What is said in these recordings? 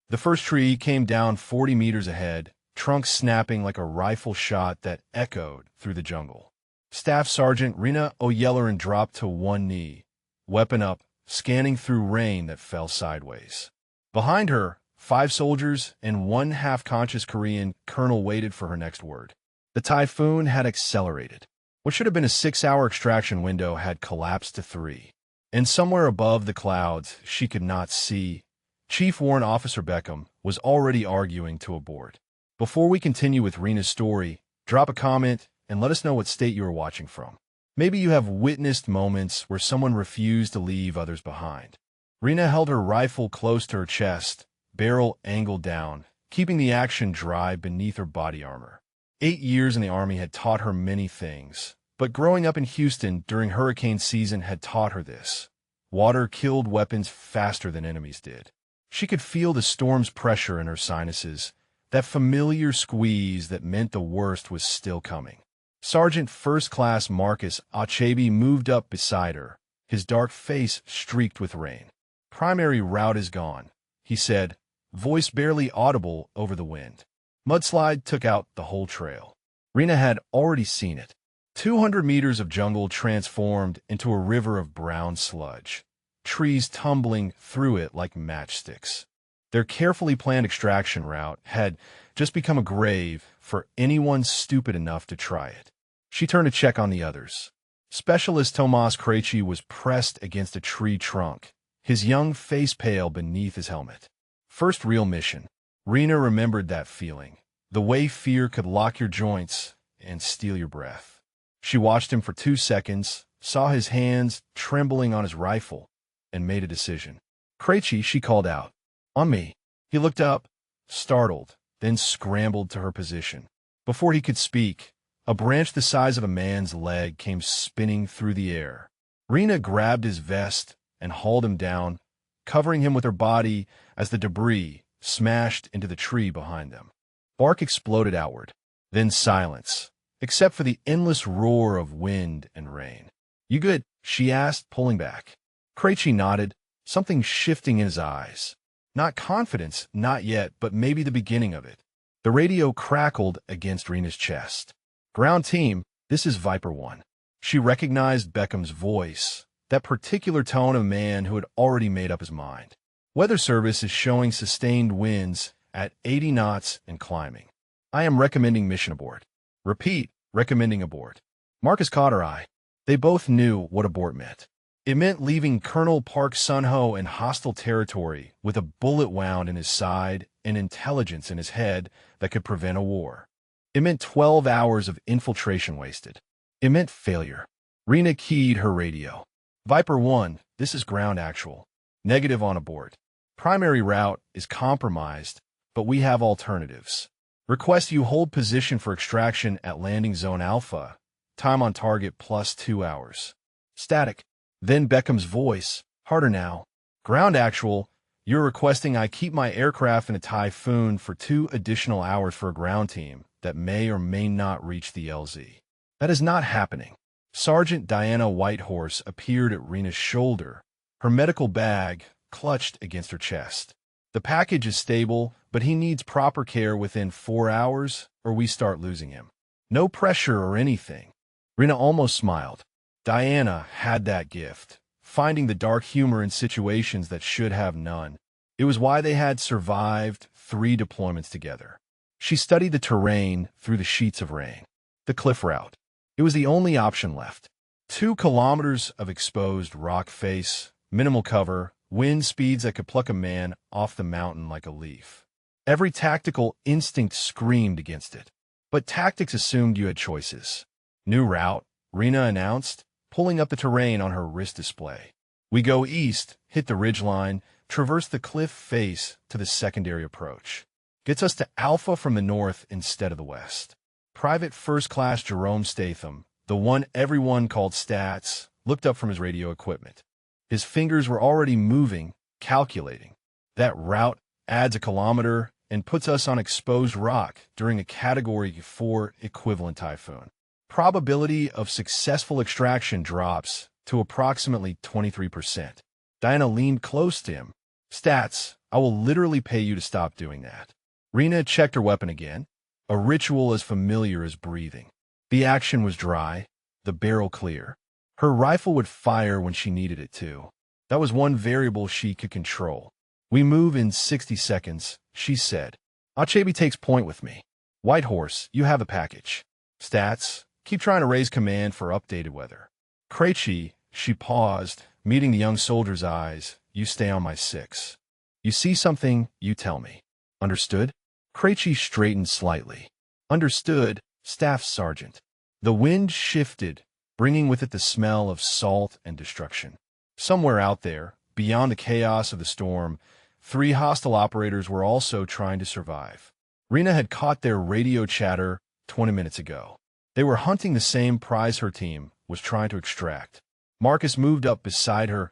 The first tree came down 40 meters ahead, trunk snapping like a rifle shot that echoed through the jungle. Staff Sergeant Rena O'Yelleran dropped to one knee, weapon up, scanning through rain that fell sideways. Behind her, 5 soldiers and one half-conscious Korean colonel waited for her next word. The Typhoon had accelerated. What should have been a 6-hour extraction window had collapsed to 3. And somewhere above the clouds she could not see, Chief Warrant Officer Beckham was already arguing to abort. Before we continue with Rena's story, drop a comment and let us know what state you are watching from. Maybe you have witnessed moments where someone refused to leave others behind. Rena held her rifle close to her chest, barrel angled down, keeping the action dry beneath her body armor. 8 years in the Army had taught her many things, but growing up in Houston during hurricane season had taught her this. Water killed weapons faster than enemies did. She could feel the storm's pressure in her sinuses, that familiar squeeze that meant the worst was still coming. Sergeant First Class Marcus Achebe moved up beside her, his dark face streaked with rain. "Primary route is gone," he said, voice barely audible over the wind. Mudslide took out the whole trail. Rena had already seen it. 200 meters of jungle transformed into a river of brown sludge, trees tumbling through it like matchsticks. Their carefully planned extraction route had just become a grave for anyone stupid enough to try it. She turned to check on the others. Specialist Tomas Krejci was pressed against a tree trunk, his young face pale beneath his helmet. First real mission. Rena remembered that feeling, the way fear could lock your joints and steal your breath. She watched him for 2 seconds, saw his hands trembling on his rifle, and made a decision. "Krejci," she called out. "On me." He looked up, startled, then scrambled to her position. Before he could speak, a branch the size of a man's leg came spinning through the air. Rena grabbed his vest and hauled him down, covering him with her body as the debris smashed into the tree behind them. Bark exploded outward, then silence, except for the endless roar of wind and rain. "You good?" she asked, pulling back. Krejci nodded, something shifting in his eyes. Not confidence, not yet, but maybe the beginning of it. The radio crackled against Rena's chest. "Ground team, this is Viper 1. She recognized Beckham's voice, that particular tone of a man who had already made up his mind. "Weather Service is showing sustained winds at 80 knots and climbing. I am recommending mission abort." "Repeat, recommending abort." Marcus caught her eye. They both knew what abort meant. It meant leaving Colonel Park Sun-ho in hostile territory with a bullet wound in his side and intelligence in his head that could prevent a war. It meant 12 hours of infiltration wasted. It meant failure. Rena keyed her radio. "Viper 1, this is ground actual. Negative on abort. Primary route is compromised, but we have alternatives. Request you hold position for extraction at landing zone Alpha. Time on target plus 2 hours. Static." Then Beckham's voice, harder now. "Ground actual, you're requesting I keep my aircraft in a Typhoon for 2 additional hours for a ground team that may or may not reach the LZ. That is not happening." Sergeant Diana Whitehorse appeared at Rena's shoulder, her medical bag clutched against her chest. "The package is stable, but he needs proper care within 4 hours, or we start losing him. No pressure or anything." Rena almost smiled. Diana had that gift, finding the dark humor in situations that should have none. It was why they had survived 3 deployments together. She studied the terrain through the sheets of rain. The cliff route. It was the only option left. 2 kilometers of exposed rock face, minimal cover, wind speeds that could pluck a man off the mountain like a leaf. Every tactical instinct screamed against it. But tactics assumed you had choices. "New route," Rena announced, pulling up the terrain on her wrist display. "We go east, hit the ridgeline, traverse the cliff face to the secondary approach. Gets us to Alpha from the north instead of the west." Private First Class Jerome Statham, the one everyone called Stats, looked up from his radio equipment. His fingers were already moving, calculating. "That route adds a kilometer and puts us on exposed rock during a Category 4 equivalent typhoon. Probability of successful extraction drops to approximately 23%. Diana leaned close to him. "Stats, I will literally pay you to stop doing that. Rena checked her weapon again, a ritual as familiar as breathing. The action was dry, the barrel clear. Her rifle would fire when she needed it to. That was one variable she could control. We move in 60 seconds, she said. Achebe takes point with me. White Horse, you have a package. Stats, keep trying to raise command for updated weather. Krejci, she paused, meeting the young soldier's eyes. You stay on my 6. You see something, you tell me. Understood? Krejci straightened slightly. Understood, Staff Sergeant. The wind shifted, bringing with it the smell of salt and destruction. Somewhere out there, beyond the chaos of the storm, 3 hostile operators were also trying to survive. Rena had caught their radio chatter 20 minutes ago. They were hunting the same prize her team was trying to extract. Marcus moved up beside her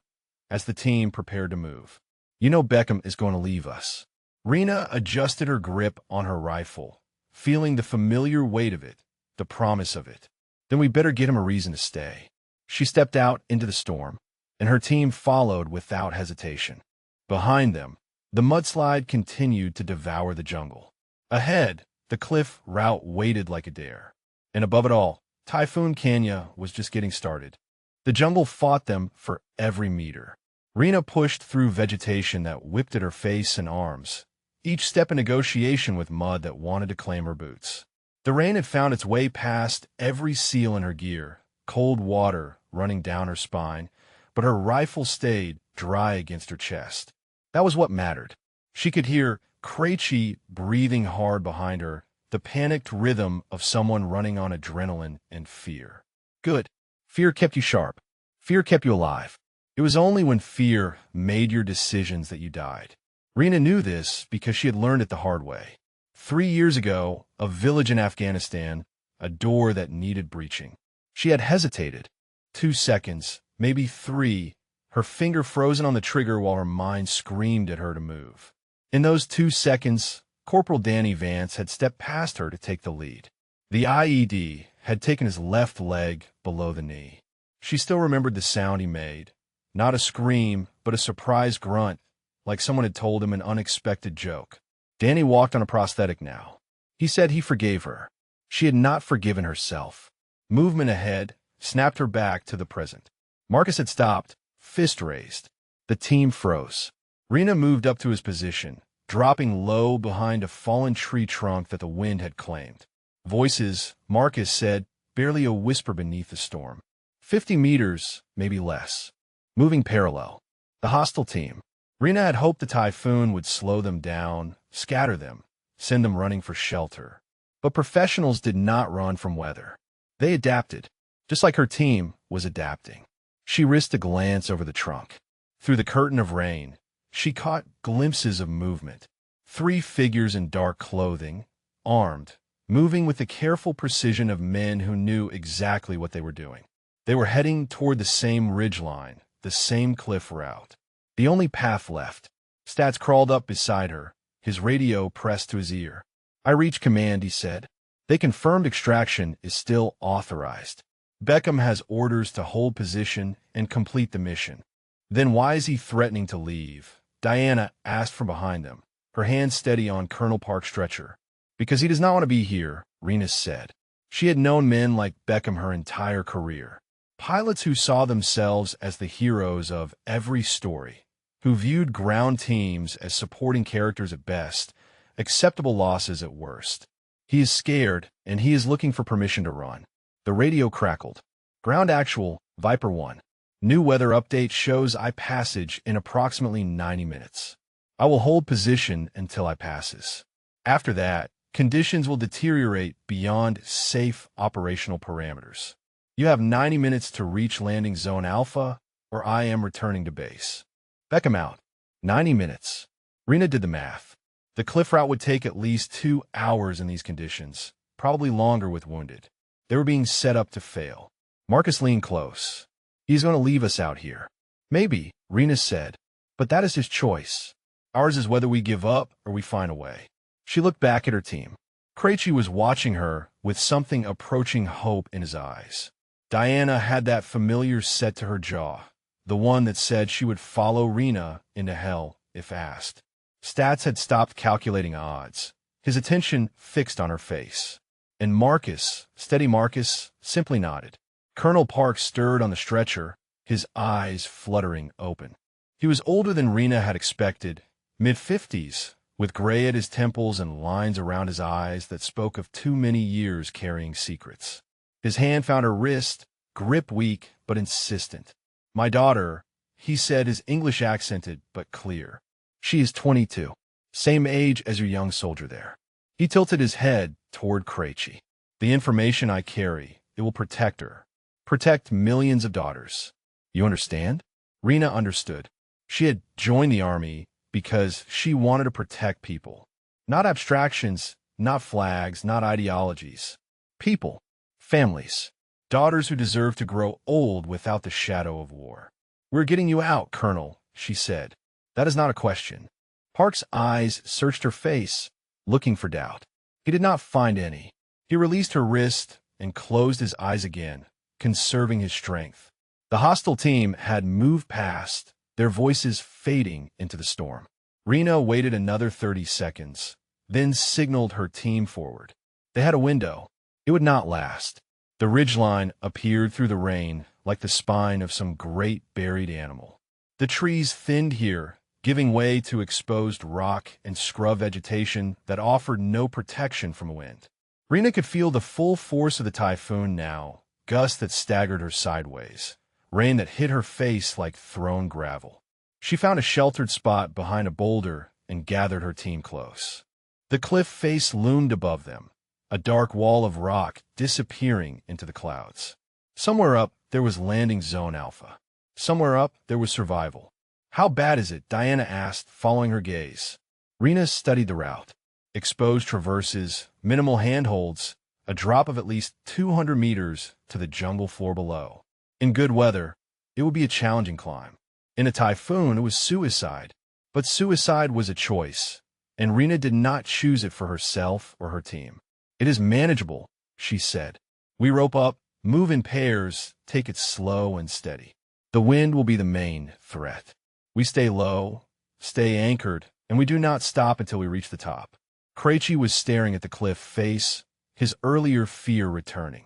as the team prepared to move. You know Beckham is going to leave us. Rena adjusted her grip on her rifle, feeling the familiar weight of it, the promise of it. Then we better get him a reason to stay. She stepped out into the storm, and her team followed without hesitation. Behind them, the mudslide continued to devour the jungle. Ahead, the cliff route waited like a dare. And above it all, Typhoon Canyon was just getting started. The jungle fought them for every meter. Rena pushed through vegetation that whipped at her face and arms, each step a negotiation with mud that wanted to claim her boots. The rain had found its way past every seal in her gear, cold water running down her spine, but her rifle stayed dry against her chest. That was what mattered. She could hear Krejci breathing hard behind her, the panicked rhythm of someone running on adrenaline and fear. Good. Fear kept you sharp. Fear kept you alive. It was only when fear made your decisions that you died. Rena knew this because she had learned it the hard way. 3 years ago, a village in Afghanistan, a door that needed breaching. She had hesitated. 2 seconds, maybe 3, her finger frozen on the trigger while her mind screamed at her to move. In those 2 seconds, Corporal Danny Vance had stepped past her to take the lead. The IED had taken his left leg below the knee. She still remembered the sound he made. Not a scream, but a surprised grunt, like someone had told him an unexpected joke. Danny walked on a prosthetic now. He said he forgave her. She had not forgiven herself. Movement ahead snapped her back to the present. Marcus had stopped, fist raised. The team froze. Rena moved up to his position, dropping low behind a fallen tree trunk that the wind had claimed. Voices, Marcus said, barely a whisper beneath the storm. 50 meters, maybe less. Moving parallel. The hostile team. Rena had hoped the typhoon would slow them down, scatter them, send them running for shelter. But professionals did not run from weather. They adapted, just like her team was adapting. She risked a glance over the trunk. Through the curtain of rain, she caught glimpses of movement. 3 figures in dark clothing, armed, moving with the careful precision of men who knew exactly what they were doing. They were heading toward the same ridgeline, the same cliff route. The only path left. Stats crawled up beside her, his radio pressed to his ear. I reached command, he said. They confirmed extraction is still authorized. Beckham has orders to hold position and complete the mission. Then why is he threatening to leave? Diana asked from behind them, her hand steady on Colonel Park's stretcher. Because he does not want to be here, Rena said. She had known men like Beckham her entire career. Pilots who saw themselves as the heroes of every story, who viewed ground teams as supporting characters at best, acceptable losses at worst. He is scared, and he is looking for permission to run. The radio crackled. Ground actual, Viper 1. New weather update shows I passage in approximately 90 minutes. I will hold position until I passes. After that, conditions will deteriorate beyond safe operational parameters. You have 90 minutes to reach landing zone Alpha, or I am returning to base. Beckham out. 90 minutes. Rena did the math. The cliff route would take at least 2 hours in these conditions, probably longer with wounded. They were being set up to fail. Marcus leaned close. He's going to leave us out here. Maybe, Rena said, but that is his choice. Ours is whether we give up or we find a way. She looked back at her team. Krejci was watching her with something approaching hope in his eyes. Diana had that familiar set to her jaw, the one that said she would follow Rena into hell if asked. Stats had stopped calculating odds, his attention fixed on her face. And Marcus, steady Marcus, simply nodded. Colonel Park stirred on the stretcher, his eyes fluttering open. He was older than Rena had expected, mid-50s, with gray at his temples and lines around his eyes that spoke of too many years carrying secrets. His hand found her wrist, grip weak but insistent. "My daughter," he said, his English accented but clear. "She is 22, same age as your young soldier there." He tilted his head toward Krejci. "The information I carry, it will protect her. Protect millions of daughters. You understand?" Rena understood. She had joined the army because she wanted to protect people. Not abstractions, not flags, not ideologies. People, families, daughters who deserve to grow old without the shadow of war. "We're getting you out, Colonel," she said. "That is not a question." Park's eyes searched her face, looking for doubt. He did not find any. He released her wrist and closed his eyes again, conserving his strength. The hostile team had moved past, their voices fading into the storm. Rena waited another 30 seconds, then signaled her team forward. They had a window. It would not last. The ridgeline appeared through the rain like the spine of some great buried animal. The trees thinned here, giving way to exposed rock and scrub vegetation that offered no protection from wind. Rena could feel the full force of the typhoon now, gusts that staggered her sideways, rain that hit her face like thrown gravel. She found a sheltered spot behind a boulder and gathered her team close. The cliff face loomed above them, a dark wall of rock disappearing into the clouds. Somewhere up, there was landing zone Alpha. Somewhere up, there was survival. "How bad is it?" Diana asked, following her gaze. Rena studied the route. Exposed traverses, minimal handholds, a drop of at least 200 meters to the jungle floor below. In good weather, it would be a challenging climb. In a typhoon, it was suicide. But suicide was a choice, and Rena did not choose it for herself or her team. "It is manageable," she said. "We rope up, move in pairs, take it slow and steady. The wind will be the main threat. We stay low, stay anchored, and we do not stop until we reach the top." Krejci was staring at the cliff face, his earlier fear returning.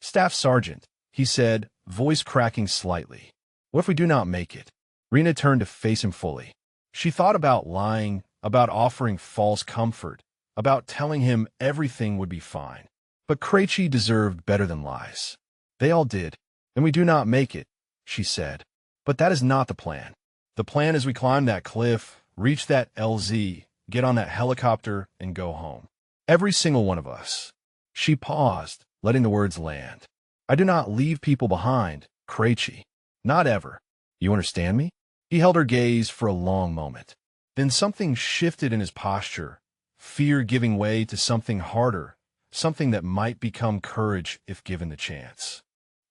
"Staff Sergeant," he said, voice cracking slightly. "What if we do not make it?" Rena turned to face him fully. She thought about lying, about offering false comfort, about telling him everything would be fine. But Krejci deserved better than lies. "They all did, and we do not make it," she said. "But that is not the plan. The plan is we climb that cliff, reach that LZ, get on that helicopter, and go home. Every single one of us." She paused, letting the words land. "I do not leave people behind, Krejci. Not ever. You understand me?" He held her gaze for a long moment. Then something shifted in his posture, fear giving way to something harder, something that might become courage if given the chance.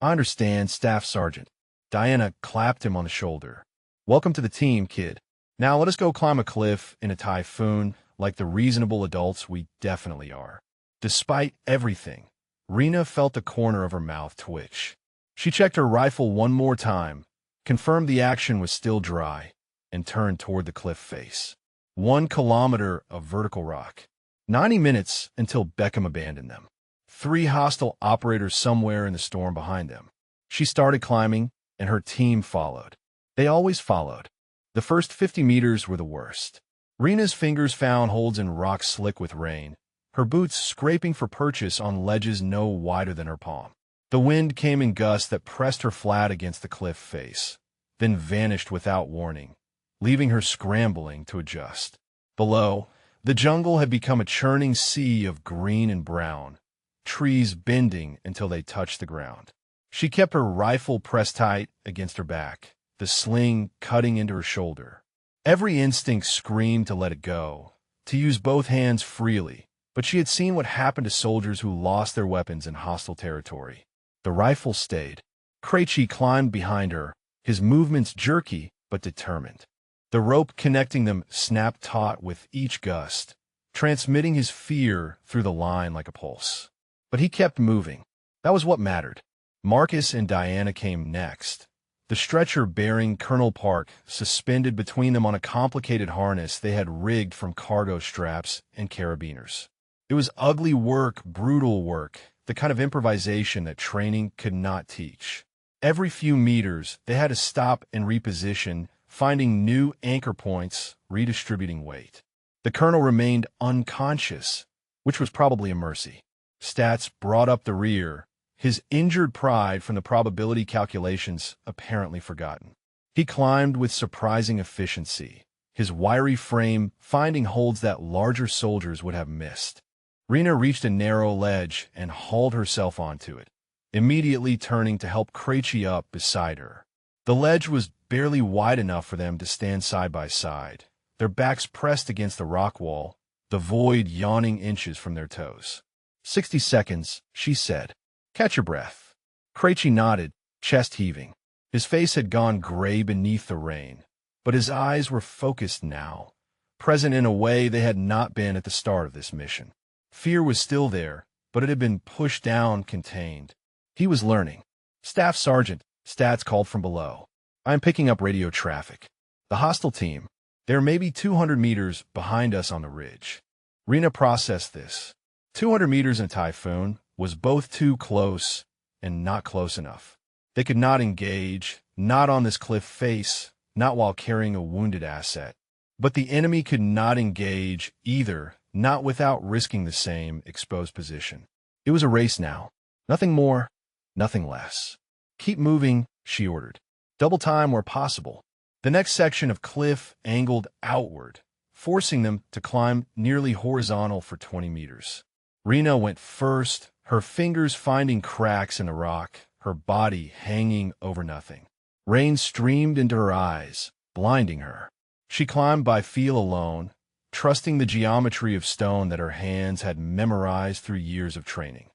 "I understand, Staff Sergeant." Diana clapped him on the shoulder. "Welcome to the team, kid. Now let us go climb a cliff in a typhoon like the reasonable adults we definitely are." Despite everything, Rena felt the corner of her mouth twitch. She checked her rifle one more time, confirmed the action was still dry, and turned toward the cliff face. 1 kilometer of vertical rock. 90 minutes until Beckham abandoned them. 3 hostile operators somewhere in the storm behind them. She started climbing, and her team followed. They always followed. The first 50 meters were the worst. Rena's fingers found holds in rock slick with rain, her boots scraping for purchase on ledges no wider than her palm. The wind came in gusts that pressed her flat against the cliff face, then vanished without warning, leaving her scrambling to adjust. Below, the jungle had become a churning sea of green and brown, trees bending until they touched the ground. She kept her rifle pressed tight against her back, the sling cutting into her shoulder. Every instinct screamed to let it go, to use both hands freely, but she had seen what happened to soldiers who lost their weapons in hostile territory. The rifle stayed. Krejci climbed behind her, his movements jerky but determined. The rope connecting them snapped taut with each gust, transmitting his fear through the line like a pulse. But he kept moving. That was what mattered. Marcus and Diana came next, the stretcher bearing Colonel Park suspended between them on a complicated harness they had rigged from cargo straps and carabiners. It was ugly work, brutal work, the kind of improvisation that training could not teach. Every few meters, they had to stop and reposition, finding new anchor points, redistributing weight. The colonel remained unconscious, which was probably a mercy. Stats brought up the rear, his injured pride from the probability calculations apparently forgotten. He climbed with surprising efficiency, his wiry frame finding holds that larger soldiers would have missed. Rena reached a narrow ledge and hauled herself onto it, immediately turning to help Krejci up beside her. The ledge was barely wide enough for them to stand side by side, their backs pressed against the rock wall, the void yawning inches from their toes. 60 seconds, she said. Catch your breath. Krejci nodded, chest heaving. His face had gone gray beneath the rain, but his eyes were focused now, present in a way they had not been at the start of this mission. Fear was still there, but it had been pushed down, contained. He was learning. Staff Sergeant, Stats called from below. I am picking up radio traffic. The hostile team. They're maybe 200 meters behind us on the ridge. Rena processed this. 200 meters in Typhoon was both too close and not close enough. They could not engage, not on this cliff face, not while carrying a wounded asset. But the enemy could not engage either, not without risking the same exposed position. It was a race now. Nothing more, nothing less. Keep moving, she ordered. Double time where possible. The next section of cliff angled outward, forcing them to climb nearly horizontal for 20 meters. Rena went first, her fingers finding cracks in the rock, her body hanging over nothing. Rain streamed into her eyes, blinding her. She climbed by feel alone, trusting the geometry of stone that her hands had memorized through years of training.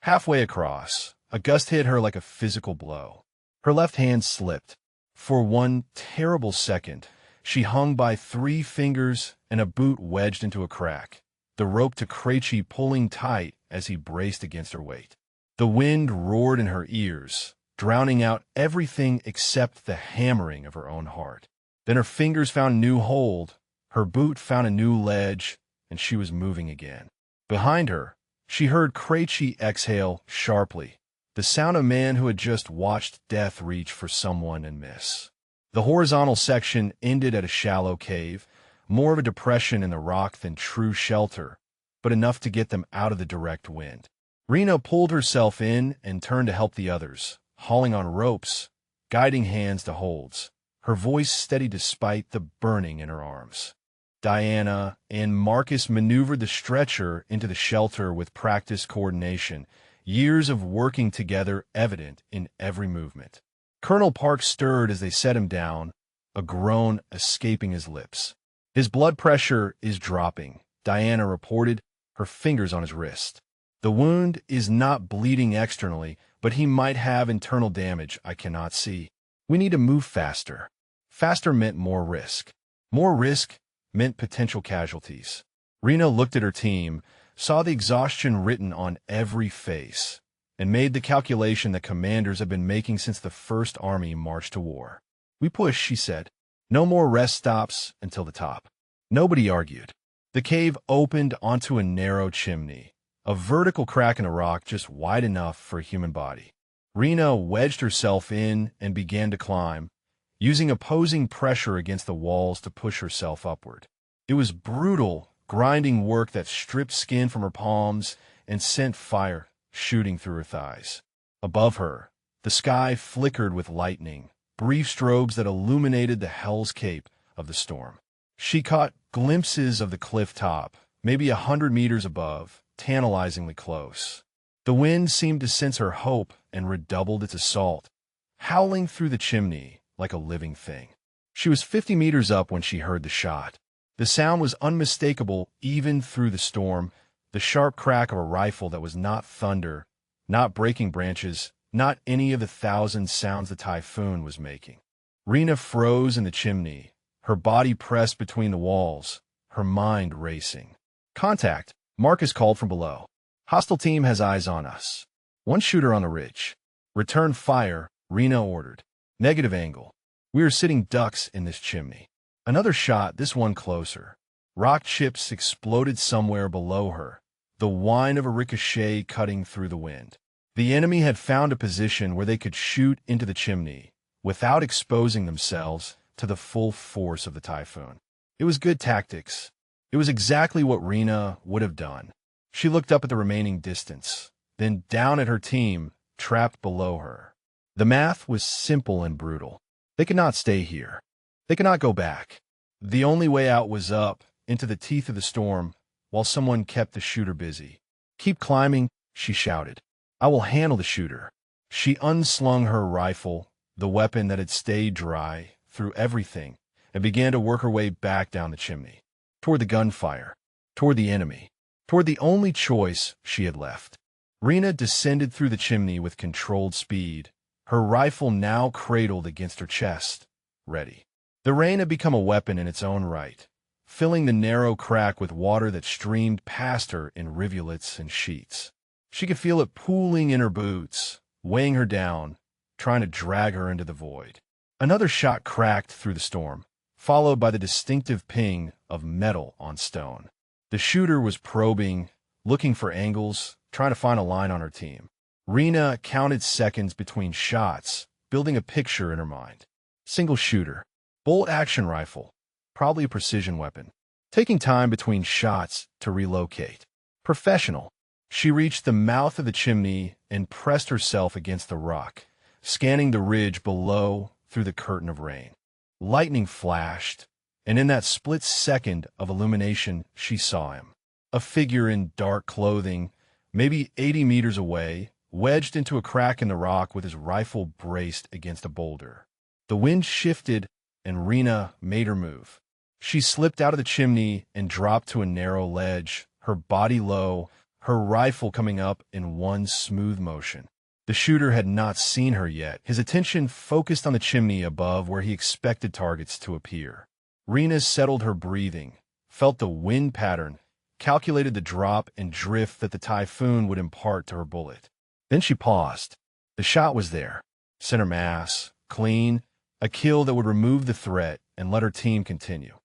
Halfway across, a gust hit her like a physical blow. Her left hand slipped. For one terrible second, she hung by 3 fingers and a boot wedged into a crack, the rope to Krejci pulling tight as he braced against her weight. The wind roared in her ears, drowning out everything except the hammering of her own heart. Then her fingers found new hold, her boot found a new ledge, and she was moving again. Behind her, she heard Krejci exhale sharply, the sound of a man who had just watched death reach for someone and miss. The horizontal section ended at a shallow cave, more of a depression in the rock than true shelter, but enough to get them out of the direct wind. Rena pulled herself in and turned to help the others, hauling on ropes, guiding hands to holds, her voice steady despite the burning in her arms. Diana and Marcus maneuvered the stretcher into the shelter with practiced coordination, years of working together evident in every movement. Colonel Park stirred as they set him down, a groan escaping his lips. His blood pressure is dropping, Diana reported, her fingers on his wrist. The wound is not bleeding externally, but he might have internal damage I cannot see. We need to move faster. Faster meant more risk. More risk meant potential casualties. Rena looked at her team, saw the exhaustion written on every face, and made the calculation that commanders have been making since the First Army marched to war. We push, she said. No more rest stops until the top. Nobody argued. The cave opened onto a narrow chimney, a vertical crack in the rock just wide enough for a human body. Rena wedged herself in and began to climb, using opposing pressure against the walls to push herself upward. It was brutal, grinding work that stripped skin from her palms and sent fire shooting through her thighs. Above her, the sky flickered with lightning, brief strobes that illuminated the hell's cape of the storm. She caught glimpses of the cliff top, maybe 100 meters above, tantalizingly close. The wind seemed to sense her hope and redoubled its assault, howling through the chimney like a living thing. She was 50 meters up when she heard the shot. The sound was unmistakable even through the storm, the sharp crack of a rifle that was not thunder, not breaking branches, not any of the 1,000 sounds the Typhoon was making. Rena froze in the chimney, her body pressed between the walls, her mind racing. Contact, Marcus called from below. Hostile team has eyes on us. One shooter on the ridge. Return fire, Rena ordered. Negative angle. We are sitting ducks in this chimney. Another shot, this one closer. Rock chips exploded somewhere below her, the whine of a ricochet cutting through the wind. The enemy had found a position where they could shoot into the chimney without exposing themselves to the full force of the typhoon. It was good tactics. It was exactly what Rena would have done. She looked up at the remaining distance, then down at her team, trapped below her. The math was simple and brutal. They could not stay here. They could not go back. The only way out was up, into the teeth of the storm, while someone kept the shooter busy. "Keep climbing," she shouted. "I will handle the shooter." She unslung her rifle, the weapon that had stayed dry through everything, and began to work her way back down the chimney, toward the gunfire, toward the enemy, toward the only choice she had left. Rena descended through the chimney with controlled speed, her rifle now cradled against her chest, ready. The rain had become a weapon in its own right, filling the narrow crack with water that streamed past her in rivulets and sheets. She could feel it pooling in her boots, weighing her down, trying to drag her into the void. Another shot cracked through the storm, followed by the distinctive ping of metal on stone. The shooter was probing, looking for angles, trying to find a line on her team. Rena counted seconds between shots, building a picture in her mind. Single shooter, bolt-action rifle, probably a precision weapon. Taking time between shots to relocate. Professional. She reached the mouth of the chimney and pressed herself against the rock, scanning the ridge below through the curtain of rain. Lightning flashed, and in that split second of illumination, she saw him. A figure in dark clothing, maybe 80 meters away, wedged into a crack in the rock with his rifle braced against a boulder. The wind shifted, and Rena made her move. She slipped out of the chimney and dropped to a narrow ledge, her body low, her rifle coming up in one smooth motion. The shooter had not seen her yet, his attention focused on the chimney above where he expected targets to appear. Rena settled her breathing, felt the wind pattern, calculated the drop and drift that the typhoon would impart to her bullet. Then she paused. The shot was there, center mass, clean, a kill that would remove the threat and let her team continue.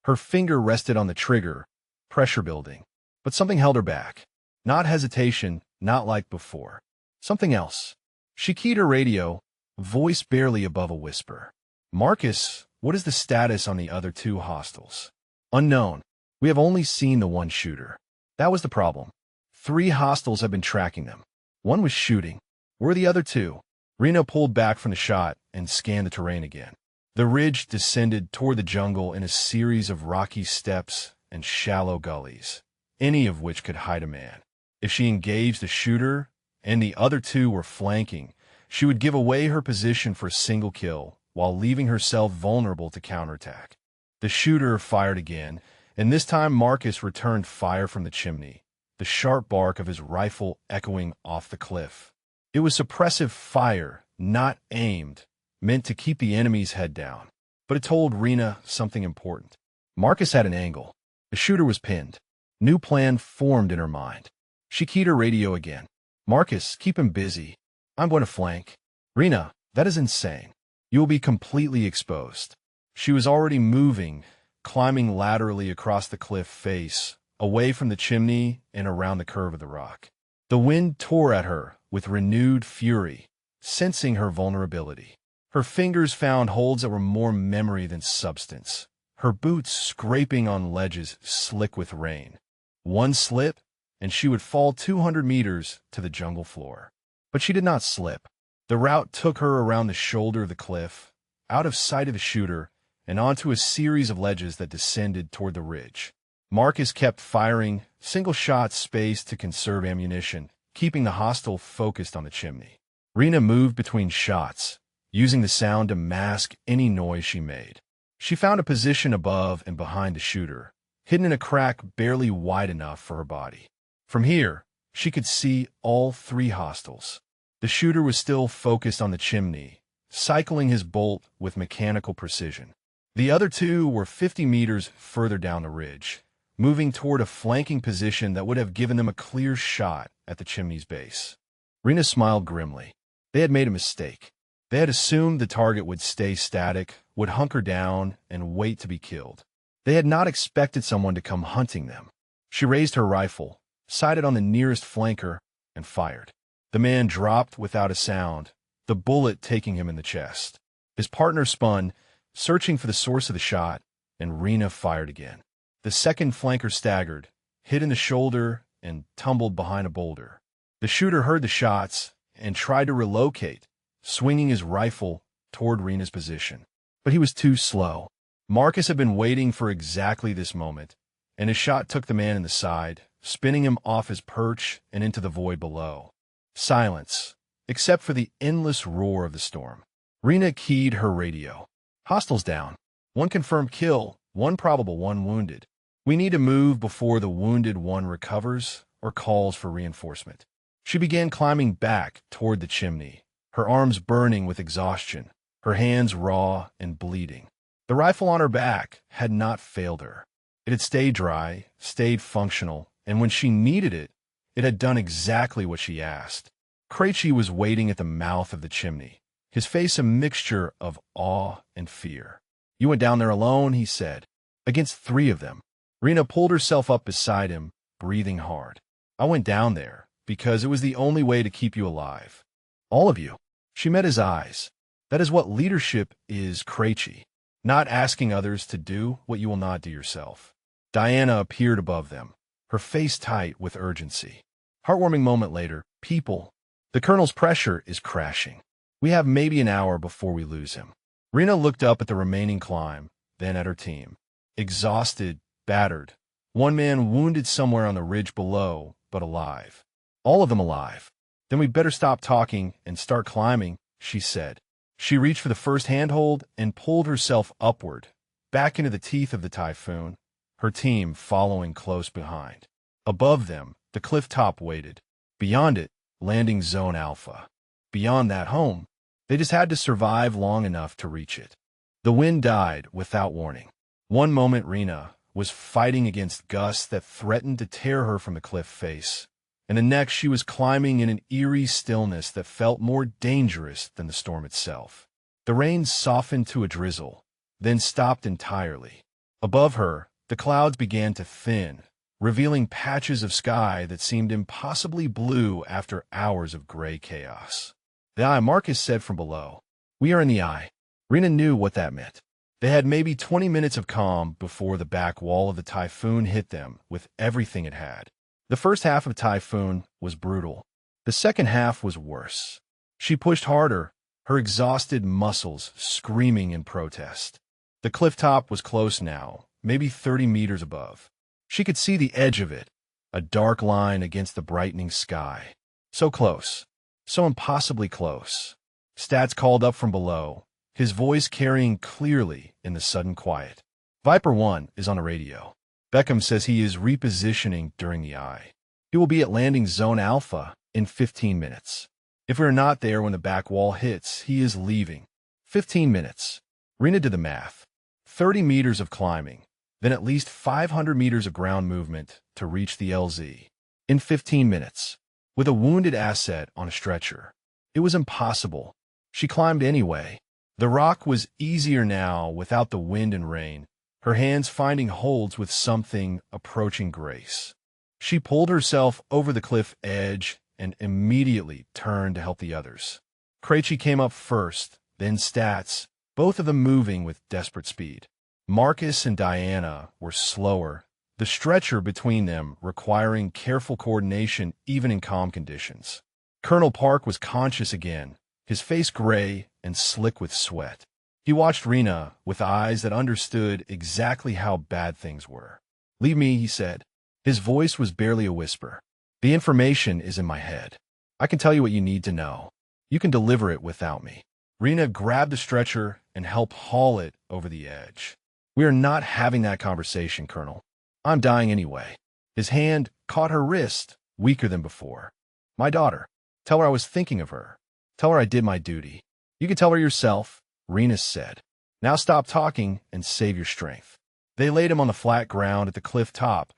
Her finger rested on the trigger, pressure building, but something held her back. Not hesitation, not like before. Something else. She keyed her radio, voice barely above a whisper. "Marcus, what is the status on the other two hostiles?" "Unknown. We have only seen the one shooter." That was the problem. 3 hostiles have been tracking them. One was shooting. Where are the other 2? Rena pulled back from the shot and scanned the terrain again. The ridge descended toward the jungle in a series of rocky steps and shallow gullies, any of which could hide a man. If she engaged the shooter and the other 2 were flanking, she would give away her position for a single kill while leaving herself vulnerable to counterattack. The shooter fired again, and this time Marcus returned fire from the chimney, the sharp bark of his rifle echoing off the cliff. It was suppressive fire, not aimed, meant to keep the enemy's head down. But it told Rena something important. Marcus had an angle. The shooter was pinned. New plan formed in her mind. She keyed her radio again. "Marcus, keep him busy. I'm going to flank." "Rena, that is insane. You will be completely exposed." She was already moving, climbing laterally across the cliff face, away from the chimney and around the curve of the rock. The wind tore at her with renewed fury, sensing her vulnerability. Her fingers found holds that were more memory than substance, her boots scraping on ledges slick with rain. One slip, and she would fall 200 meters to the jungle floor. But she did not slip. The route took her around the shoulder of the cliff, out of sight of the shooter, and onto a series of ledges that descended toward the ridge. Marcus kept firing, single shots spaced to conserve ammunition, keeping the hostile focused on the chimney. Rena moved between shots, using the sound to mask any noise she made. She found a position above and behind the shooter, hidden in a crack barely wide enough for her body. From here, she could see all 3 hostiles. The shooter was still focused on the chimney, cycling his bolt with mechanical precision. The other 2 were 50 meters further down the ridge, moving toward a flanking position that would have given them a clear shot at the chimney's base. Rena smiled grimly. They had made a mistake. They had assumed the target would stay static, would hunker down, and wait to be killed. They had not expected someone to come hunting them. She raised her rifle, sighted on the nearest flanker, and fired. The man dropped without a sound, the bullet taking him in the chest. His partner spun, searching for the source of the shot, and Rena fired again. The second flanker staggered, hit in the shoulder, and tumbled behind a boulder. The shooter heard the shots and tried to relocate, swinging his rifle toward Rena's position. But he was too slow. Marcus had been waiting for exactly this moment, and his shot took the man in the side, spinning him off his perch and into the void below. Silence, except for the endless roar of the storm. Rena keyed her radio. Hostiles down. One confirmed kill, one probable, one wounded. We need to move before the wounded one recovers or calls for reinforcement. She began climbing back toward the chimney, her arms burning with exhaustion, her hands raw and bleeding. The rifle on her back had not failed her. It had stayed dry, stayed functional, and when she needed it, it had done exactly what she asked. Krejci was waiting at the mouth of the chimney, his face a mixture of awe and fear. "You went down there alone," he said. "Against 3 of them." Rena pulled herself up beside him, breathing hard. "I went down there because it was the only way to keep you alive. All of you." She met his eyes. "That is what leadership is, Krejci. Not asking others to do what you will not do yourself." Diana appeared above them, her face tight with urgency. Heartwarming moment later, "People, the colonel's pressure is crashing. We have maybe an hour before we lose him." Rena looked up at the remaining climb, then at her team. Exhausted, battered. One man wounded somewhere on the ridge below, but alive. All of them alive. "Then we'd better stop talking and start climbing," she said. She reached for the first handhold and pulled herself upward, back into the teeth of the Typhoon, her team following close behind. Above them, the cliff top waited. Beyond it, landing zone Alpha. Beyond that, home. They just had to survive long enough to reach it. The wind died without warning. One moment Rena was fighting against gusts that threatened to tear her from the cliff face, and the next she was climbing in an eerie stillness that felt more dangerous than the storm itself. The rain softened to a drizzle, then stopped entirely. Above her, the clouds began to thin, revealing patches of sky that seemed impossibly blue after hours of gray chaos. "The eye," Marcus said from below. "We are in the eye." Rena knew what that meant. They had maybe 20 minutes of calm before the back wall of the Typhoon hit them with everything it had. The first half of Typhoon was brutal. The second half was worse. She pushed harder, her exhausted muscles screaming in protest. The cliff top was close now, maybe 30 meters above. She could see the edge of it, a dark line against the brightening sky. So close, so impossibly close. Stats called up from below, his voice carrying clearly in the sudden quiet. "Viper 1 is on the radio. Beckham says he is repositioning during the eye. He will be at landing zone Alpha in 15 minutes. If we are not there when the back wall hits, he is leaving. 15 minutes. Rena did the math. 30 meters of climbing, then at least 500 meters of ground movement to reach the LZ. In 15 minutes. With a wounded asset on a stretcher. It was impossible. She climbed anyway. The rock was easier now without the wind and rain, her hands finding holds with something approaching grace. She pulled herself over the cliff edge and immediately turned to help the others. Krejci came up first, then Stats, both of them moving with desperate speed. Marcus and Diana were slower, the stretcher between them requiring careful coordination even in calm conditions. Colonel Park was conscious again, his face gray and slick with sweat. He watched Rena with eyes that understood exactly how bad things were. "Leave me," he said. His voice was barely a whisper. "The information is in my head. I can tell you what you need to know. You can deliver it without me." Rena grabbed the stretcher and helped haul it over the edge. "We are not having that conversation, Colonel. I'm dying anyway." His hand caught her wrist, weaker than before. "My daughter. Tell her I was thinking of her. Tell her I did my duty." "You can tell her yourself," Rena said. "Now stop talking and save your strength." They laid him on the flat ground at the cliff top,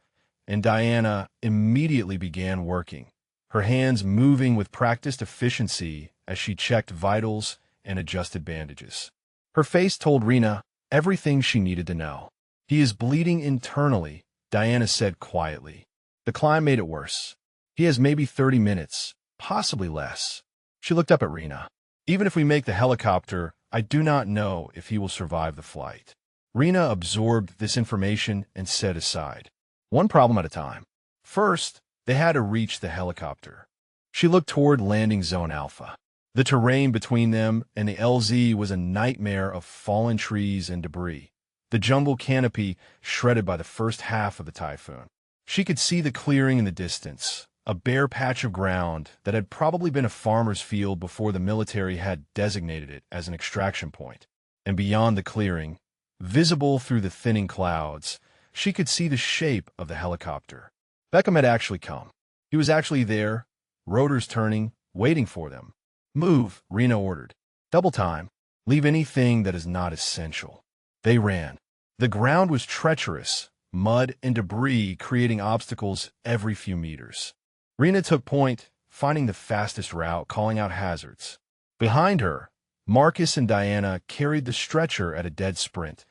and Diana immediately began working, her hands moving with practiced efficiency as she checked vitals and adjusted bandages. Her face told Rena everything she needed to know. "He is bleeding internally," Diana said quietly. "The climb made it worse. He has maybe 30 minutes, possibly less." She looked up at Rena. "Even if we make the helicopter, I do not know if he will survive the flight." Rena absorbed this information and said aside, "One problem at a time. First, they had to reach the helicopter." She looked toward landing zone Alpha. The terrain between them and the LZ was a nightmare of fallen trees and debris, the jungle canopy shredded by the first half of the Typhoon. She could see the clearing in the distance, a bare patch of ground that had probably been a farmer's field before the military had designated it as an extraction point. And beyond the clearing, visible through the thinning clouds, she could see the shape of the helicopter. Beckham had actually come. He was actually there, rotors turning, waiting for them. "Move," Rena ordered. "Double time. Leave anything that is not essential." They ran. The ground was treacherous, mud and debris creating obstacles every few meters. Rena took point, finding the fastest route, calling out hazards. Behind her, Marcus and Diana carried the stretcher at a dead sprint,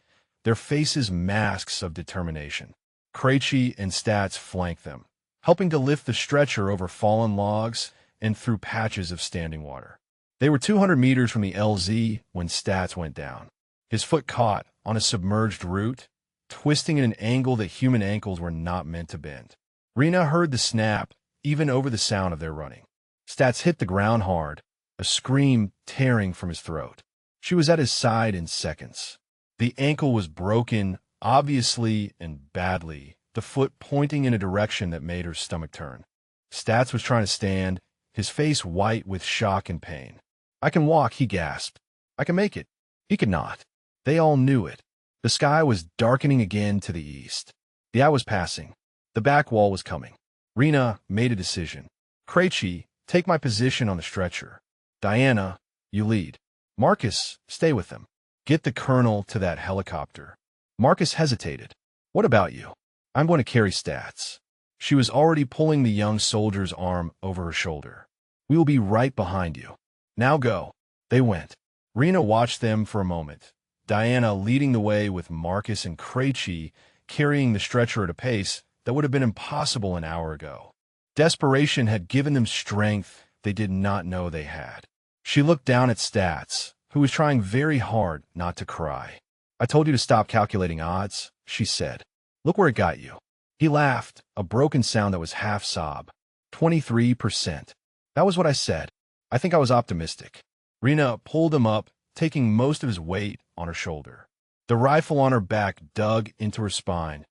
their faces masks of determination. Krejci and Stats flanked them, helping to lift the stretcher over fallen logs and through patches of standing water. They were 200 meters from the LZ when Stats went down. His foot caught on a submerged root, twisting at an angle that human ankles were not meant to bend. Rena heard the snap, even over the sound of their running. Stats hit the ground hard, a scream tearing from his throat. She was at his side in seconds. The ankle was broken, obviously and badly, the foot pointing in a direction that made her stomach turn. Stats was trying to stand, his face white with shock and pain. "I can walk," he gasped. "I can make it." He could not. They all knew it. The sky was darkening again to the east. The eye was passing. The back wall was coming. Rena made a decision. "Krejci, take my position on the stretcher. Diana, you lead. Marcus, stay with them. Get the colonel to that helicopter." Marcus hesitated. "What about you?" "I'm going to carry Stats." She was already pulling the young soldier's arm over her shoulder. "We will be right behind you. Now go." They went. Rena watched them for a moment, Diana leading the way with Marcus and Krejci carrying the stretcher at a pace that would have been impossible an hour ago. Desperation had given them strength they did not know they had. She looked down at Stats, who was trying very hard not to cry. "I told you to stop calculating odds," she said. "Look where it got you." He laughed, a broken sound that was half sob. 23%. "That was what I said. I think I was optimistic." Rena pulled him up, taking most of his weight on her shoulder. The rifle on her back dug into her spine,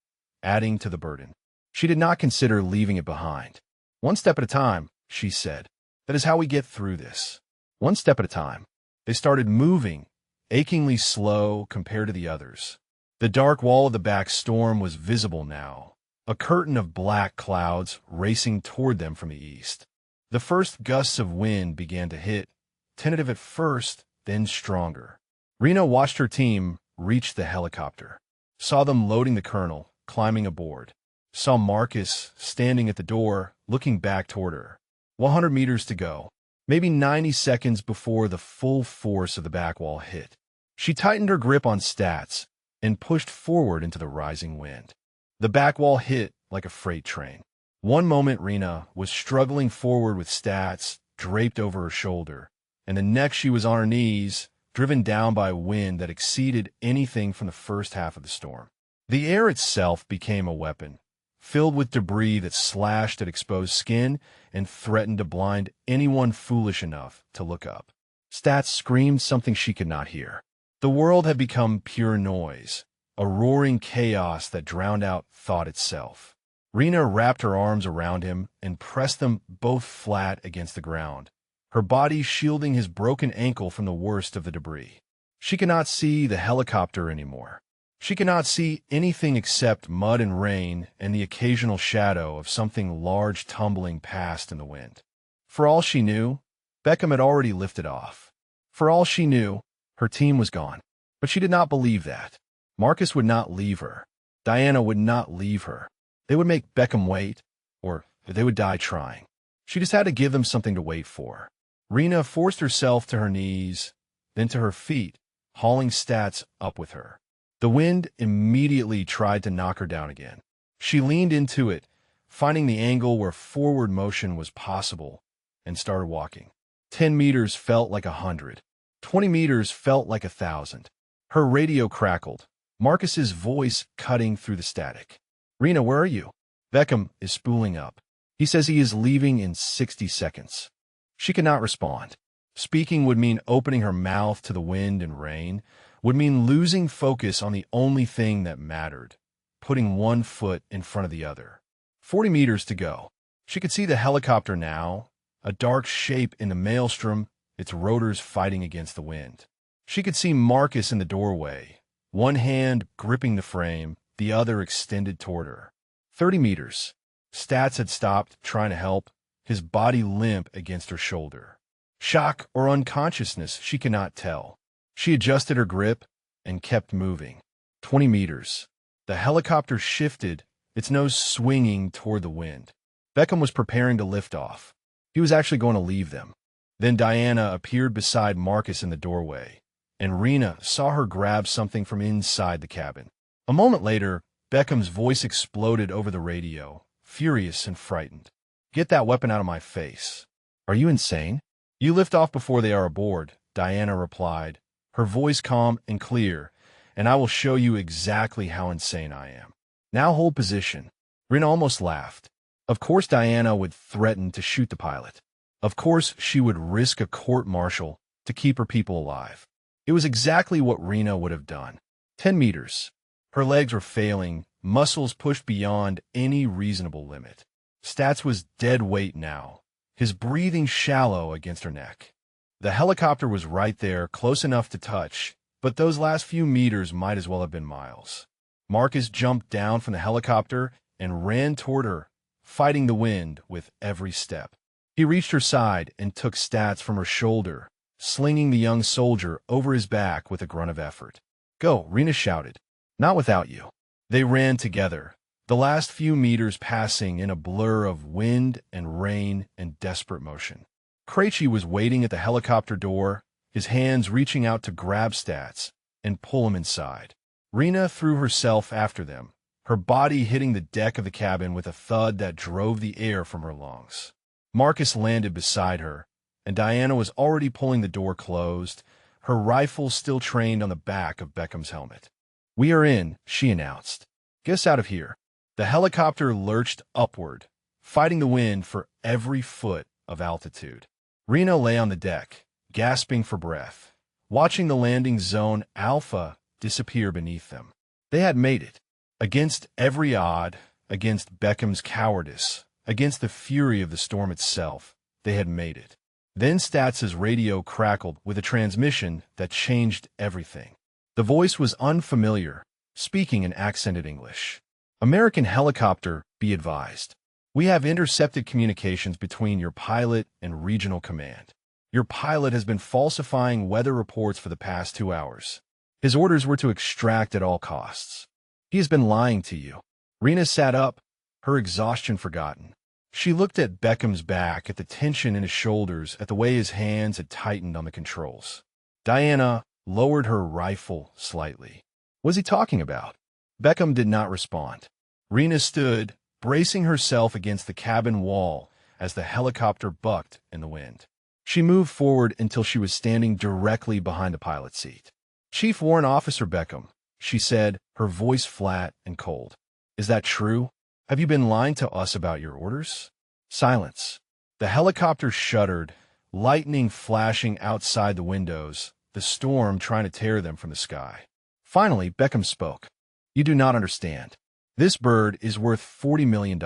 adding to the burden. She did not consider leaving it behind. "One step at a time," she said. "That is how we get through this. One step at a time." They started moving, achingly slow compared to the others. The dark wall of the back storm was visible now, a curtain of black clouds racing toward them from the east. The first gusts of wind began to hit, tentative at first, then stronger. Rena watched her team reach the helicopter, saw them loading the colonel, climbing aboard, saw Marcus standing at the door, looking back toward her. 100 meters to go, maybe 90 seconds before the full force of the back wall hit. She tightened her grip on Stats and pushed forward into the rising wind. The back wall hit like a freight train. One moment Rena was struggling forward with Stats draped over her shoulder, and the next she was on her knees, driven down by a wind that exceeded anything from the first half of the storm. The air itself became a weapon, filled with debris that slashed at exposed skin and threatened to blind anyone foolish enough to look up. Stats screamed something she could not hear. The world had become pure noise, a roaring chaos that drowned out thought itself. Rena wrapped her arms around him and pressed them both flat against the ground, her body shielding his broken ankle from the worst of the debris. She could not see the helicopter anymore. She could not see anything except mud and rain and the occasional shadow of something large tumbling past in the wind. For all she knew, Beckham had already lifted off. For all she knew, her team was gone. But she did not believe that. Marcus would not leave her. Diana would not leave her. They would make Beckham wait, or they would die trying. She just had to give them something to wait for. Rena forced herself to her knees, then to her feet, hauling Stats up with her. The wind immediately tried to knock her down again. She leaned into it, finding the angle where forward motion was possible, and started walking. 10 meters felt like 100. 20 meters felt like 1,000. Her radio crackled, Marcus's voice cutting through the static. "Rena, where are you?" "Beckham is spooling up. He says he is leaving in 60 seconds. She could not respond. Speaking would mean opening her mouth to the wind and rain, would mean losing focus on the only thing that mattered, putting one foot in front of the other. 40 meters to go. She could see the helicopter now, a dark shape in the maelstrom, its rotors fighting against the wind. She could see Marcus in the doorway, one hand gripping the frame, the other extended toward her. 30 meters. Stats had stopped, trying to help, his body limp against her shoulder. Shock or unconsciousness, she could not tell. She adjusted her grip and kept moving. 20 meters. The helicopter shifted, its nose swinging toward the wind. Beckham was preparing to lift off. He was actually going to leave them. Then Diana appeared beside Marcus in the doorway, and Rena saw her grab something from inside the cabin. A moment later, Beckham's voice exploded over the radio, furious and frightened. "Get that weapon out of my face. Are you insane?" "You lift off before they are aboard," Diana replied, her voice calm and clear, "and I will show you exactly how insane I am. Now hold position." Rena almost laughed. Of course Diana would threaten to shoot the pilot. Of course she would risk a court-martial to keep her people alive. It was exactly what Rena would have done. 10 meters. Her legs were failing, muscles pushed beyond any reasonable limit. Stats was dead weight now, his breathing shallow against her neck. The helicopter was right there, close enough to touch, but those last few meters might as well have been miles. Marcus jumped down from the helicopter and ran toward her, fighting the wind with every step. He reached her side and took Stats from her shoulder, slinging the young soldier over his back with a grunt of effort. "Go," Rena shouted. "Not without you." They ran together, the last few meters passing in a blur of wind and rain and desperate motion. Krejci was waiting at the helicopter door, his hands reaching out to grab Stats and pull him inside. Rena threw herself after them, her body hitting the deck of the cabin with a thud that drove the air from her lungs. Marcus landed beside her, and Diana was already pulling the door closed, her rifle still trained on the back of Beckham's helmet. "We are in," she announced. "Get us out of here." The helicopter lurched upward, fighting the wind for every foot of altitude. Rena lay on the deck, gasping for breath, watching the landing zone Alpha disappear beneath them. They had made it. Against every odd, against Beckham's cowardice, against the fury of the storm itself, they had made it. Then Stats's radio crackled with a transmission that changed everything. The voice was unfamiliar, speaking in accented English. "American helicopter, be advised. We have intercepted communications between your pilot and regional command. Your pilot has been falsifying weather reports for the past 2 hours. His orders were to extract at all costs. He has been lying to you." Rena sat up, her exhaustion forgotten. She looked at Beckham's back, at the tension in his shoulders, at the way his hands had tightened on the controls. Diana lowered her rifle slightly. What was he talking about? Beckham did not respond. Rena stood, bracing herself against the cabin wall as the helicopter bucked in the wind. She moved forward until she was standing directly behind the pilot's seat. "Chief Warrant Officer Beckham," she said, her voice flat and cold. "Is that true? Have you been lying to us about your orders?" Silence. The helicopter shuddered, lightning flashing outside the windows, the storm trying to tear them from the sky. Finally, Beckham spoke. "You do not understand. This bird is worth $40 million.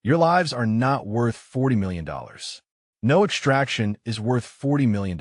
Your lives are not worth $40 million. No extraction is worth $40 million.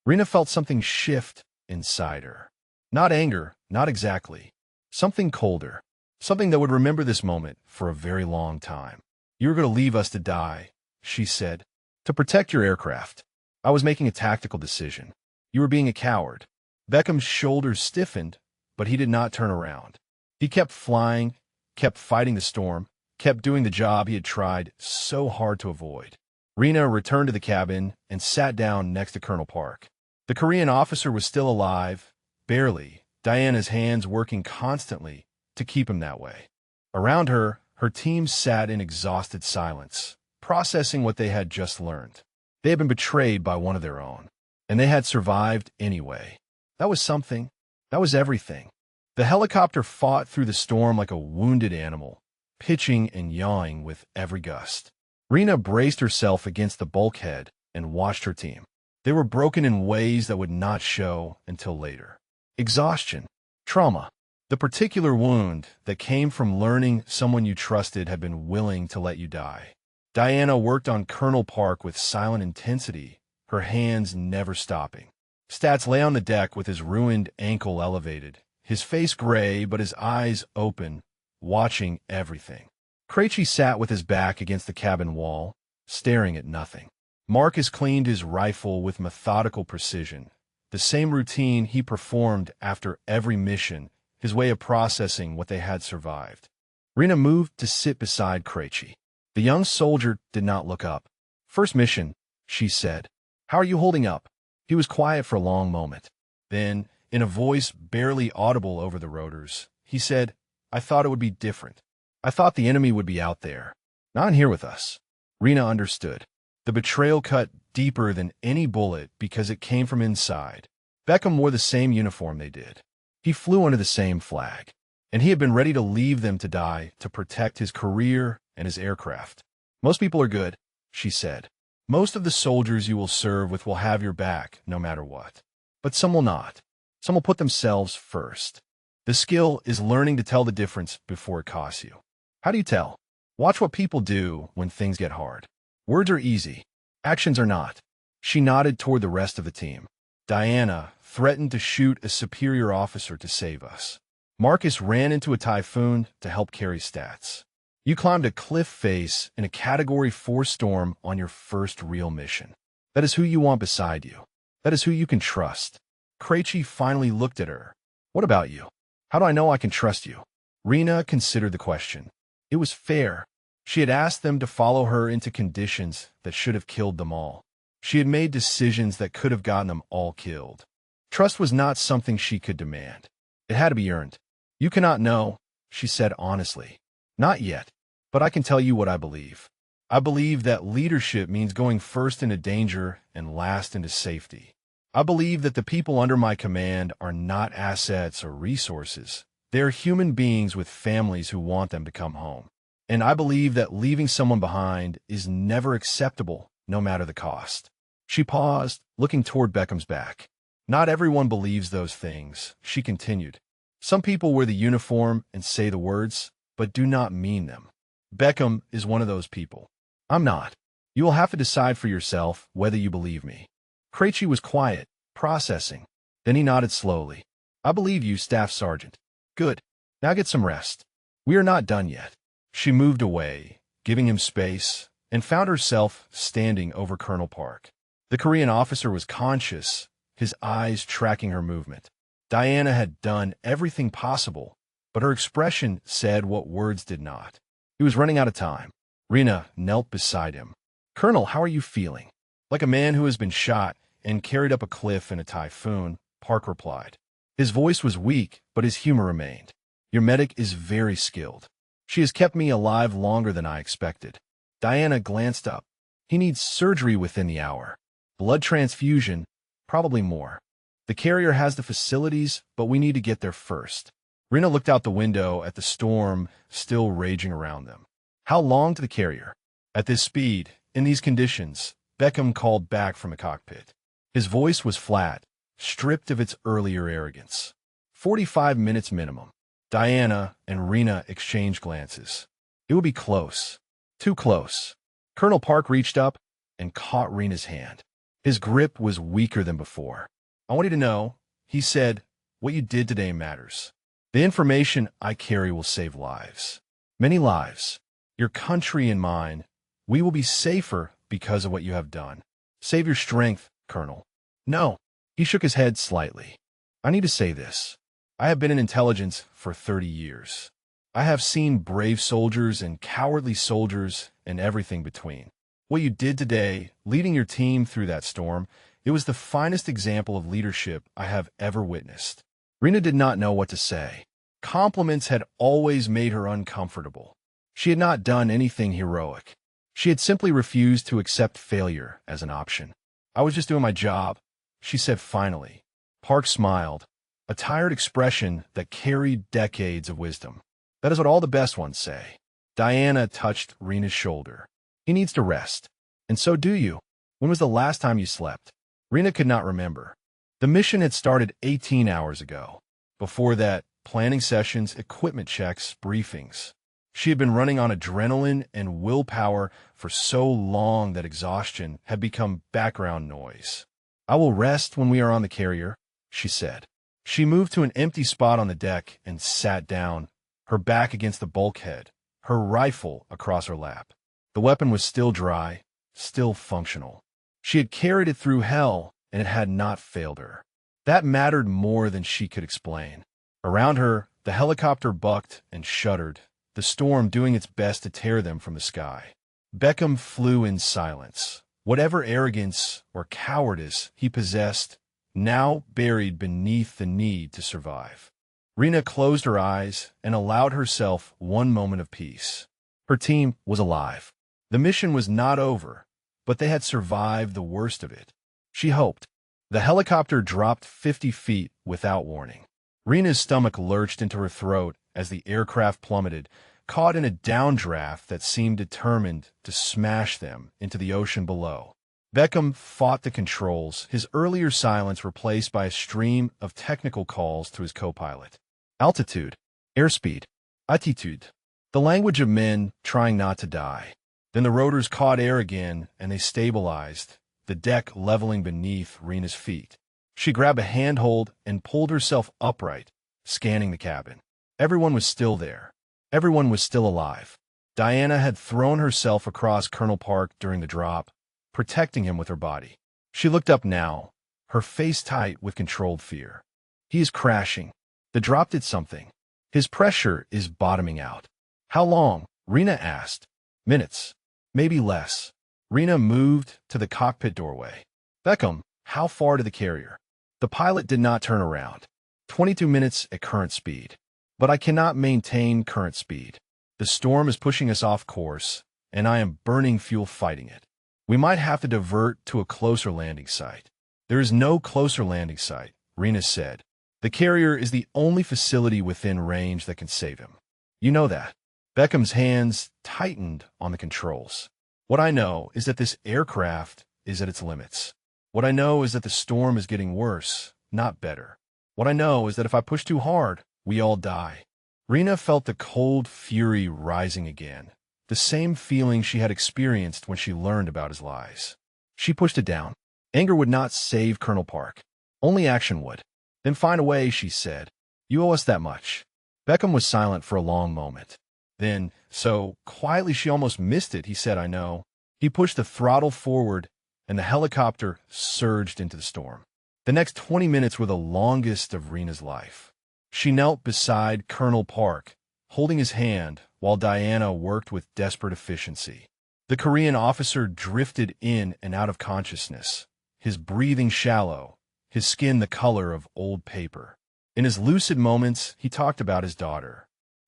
Rena felt something shift inside her. Not anger, not exactly. Something colder. Something that would remember this moment for a very long time. "You were going to leave us to die," she said. "To protect your aircraft. I was making a tactical decision. You were being a coward." Beckham's shoulders stiffened, but he did not turn around. He kept flying, kept fighting the storm, kept doing the job he had tried so hard to avoid. Rena returned to the cabin and sat down next to Colonel Park. The Korean officer was still alive, barely, Diana's hands working constantly to keep him that way. Around her, her team sat in exhausted silence, processing what they had just learned. They had been betrayed by one of their own, and they had survived anyway. That was something. That was everything. The helicopter fought through the storm like a wounded animal, pitching and yawing with every gust. Rena braced herself against the bulkhead and watched her team. They were broken in ways that would not show until later. Exhaustion, trauma, the particular wound that came from learning someone you trusted had been willing to let you die. Diana worked on Colonel Park with silent intensity, her hands never stopping. Stats lay on the deck with his ruined ankle elevated, his face gray but his eyes open, watching everything. Krejci sat with his back against the cabin wall, staring at nothing. Marcus cleaned his rifle with methodical precision, the same routine he performed after every mission, his way of processing what they had survived. Rena moved to sit beside Krejci. The young soldier did not look up. "First mission," she said. "How are you holding up?" He was quiet for a long moment. Then, in a voice barely audible over the rotors, he said, "I thought it would be different. I thought the enemy would be out there, not in here with us." Rena understood. The betrayal cut deeper than any bullet because it came from inside. Beckham wore the same uniform they did. He flew under the same flag, and he had been ready to leave them to die to protect his career and his aircraft. "Most people are good," she said. "Most of the soldiers you will serve with will have your back, no matter what. But some will not. Some will put themselves first. The skill is learning to tell the difference before it costs you." "How do you tell?" "Watch what people do when things get hard. Words are easy. Actions are not." She nodded toward the rest of the team. "Diana threatened to shoot a superior officer to save us. Marcus ran into a Typhoon to help carry Stats. You climbed a cliff face in a Category 4 storm on your first real mission. That is who you want beside you. That is who you can trust." Krejci finally looked at her. "What about you? How do I know I can trust you?" Rena considered the question. It was fair. She had asked them to follow her into conditions that should have killed them all. She had made decisions that could have gotten them all killed. Trust was not something she could demand. It had to be earned. "You cannot know," she said honestly. "Not yet, but I can tell you what I believe. I believe that leadership means going first into danger and last into safety. I believe that the people under my command are not assets or resources. They are human beings with families who want them to come home. And I believe that leaving someone behind is never acceptable, no matter the cost." She paused, looking toward Beckham's back. "Not everyone believes those things," she continued. "Some people wear the uniform and say the words, but do not mean them. Beckham is one of those people. I'm not. You will have to decide for yourself whether you believe me." Krejci was quiet, processing. Then he nodded slowly. "I believe you, Staff Sergeant." "Good. Now get some rest. We are not done yet." She moved away, giving him space, and found herself standing over Colonel Park. The Korean officer was conscious, his eyes tracking her movement. Diana had done everything possible, but her expression said what words did not. He was running out of time. Rena knelt beside him. "Colonel, how are you feeling?" "Like a man who has been shot and carried up a cliff in a typhoon," Park replied. His voice was weak, but his humor remained. "Your medic is very skilled. She has kept me alive longer than I expected." Diana glanced up. "He needs surgery within the hour. Blood transfusion, probably more. The carrier has the facilities, but we need to get there first." Rena looked out the window at the storm still raging around them. "How long to the carrier?" At this speed, in these conditions, Beckham called back from the cockpit. His voice was flat, stripped of its earlier arrogance. 45 minutes minimum." Diana and Rena exchanged glances. It would be close. Too close. Colonel Park reached up and caught Rena's hand. His grip was weaker than before. "I want you to know," he said, "what you did today matters. The information I carry will save lives. Many lives. Your country and mine. We will be safer because of what you have done. Save your strength, Colonel." "No." He shook his head slightly. "I need to say this. I have been in intelligence for 30 years. I have seen brave soldiers and cowardly soldiers and everything between. What you did today, leading your team through that storm, It was the finest example of leadership I have ever witnessed. Rena did not know what to say. Compliments had always made her uncomfortable. She had not done anything heroic. She had simply refused to accept failure as an option. "I was just doing my job," she said finally. Park smiled, a tired expression that carried decades of wisdom. "That is what all the best ones say." Diana touched Rena's shoulder. "He needs to rest. And so do you. When was the last time you slept?" Rena could not remember. The mission had started 18 hours ago. Before that, planning sessions, equipment checks, briefings. She had been running on adrenaline and willpower for so long that exhaustion had become background noise. "I will rest when we are on the carrier," she said. She moved to an empty spot on the deck and sat down, her back against the bulkhead, her rifle across her lap. The weapon was still dry, still functional. She had carried it through hell, and it had not failed her. That mattered more than she could explain. Around her, the helicopter bucked and shuddered, the storm doing its best to tear them from the sky. Beckham flew in silence. Whatever arrogance or cowardice he possessed, now buried beneath the need to survive. Rena closed her eyes and allowed herself one moment of peace. Her team was alive. The mission was not over, but they had survived the worst of it. She hoped. The helicopter dropped 50 feet without warning. Rena's stomach lurched into her throat as the aircraft plummeted, caught in a downdraft that seemed determined to smash them into the ocean below. Beckham fought the controls, his earlier silence replaced by a stream of technical calls to his co-pilot. Altitude, airspeed, attitude. The language of men trying not to die. Then the rotors caught air again, and they stabilized, the deck leveling beneath Rena's feet. She grabbed a handhold and pulled herself upright, scanning the cabin. Everyone was still there. Everyone was still alive. Diana had thrown herself across Colonel Park during the drop, protecting him with her body. She looked up now, her face tight with controlled fear. He is crashing. The drop did something. His pressure is bottoming out. How long? Rena asked. Minutes. Maybe less. Rena moved to the cockpit doorway. Beckham, how far to the carrier? The pilot did not turn around. 22 minutes at current speed. But I cannot maintain current speed. The storm is pushing us off course, and I am burning fuel fighting it. We might have to divert to a closer landing site. There is no closer landing site, Rena said. The carrier is the only facility within range that can save him. You know that. Beckham's hands tightened on the controls. What I know is that this aircraft is at its limits. What I know is that the storm is getting worse, not better. What I know is that if I push too hard, we all die. Rena felt the cold fury rising again, the same feeling she had experienced when she learned about his lies. She pushed it down. Anger would not save Colonel Park. Only action would. Then find a way, she said. You owe us that much. Beckham was silent for a long moment. Then, so quietly she almost missed it, he said, I know. He pushed the throttle forward, and the helicopter surged into the storm. The next 20 minutes were the longest of Rena's life. She knelt beside Colonel Park, holding his hand while Diana worked with desperate efficiency. The Korean officer drifted in and out of consciousness, his breathing shallow, his skin the color of old paper. In his lucid moments, he talked about his daughter.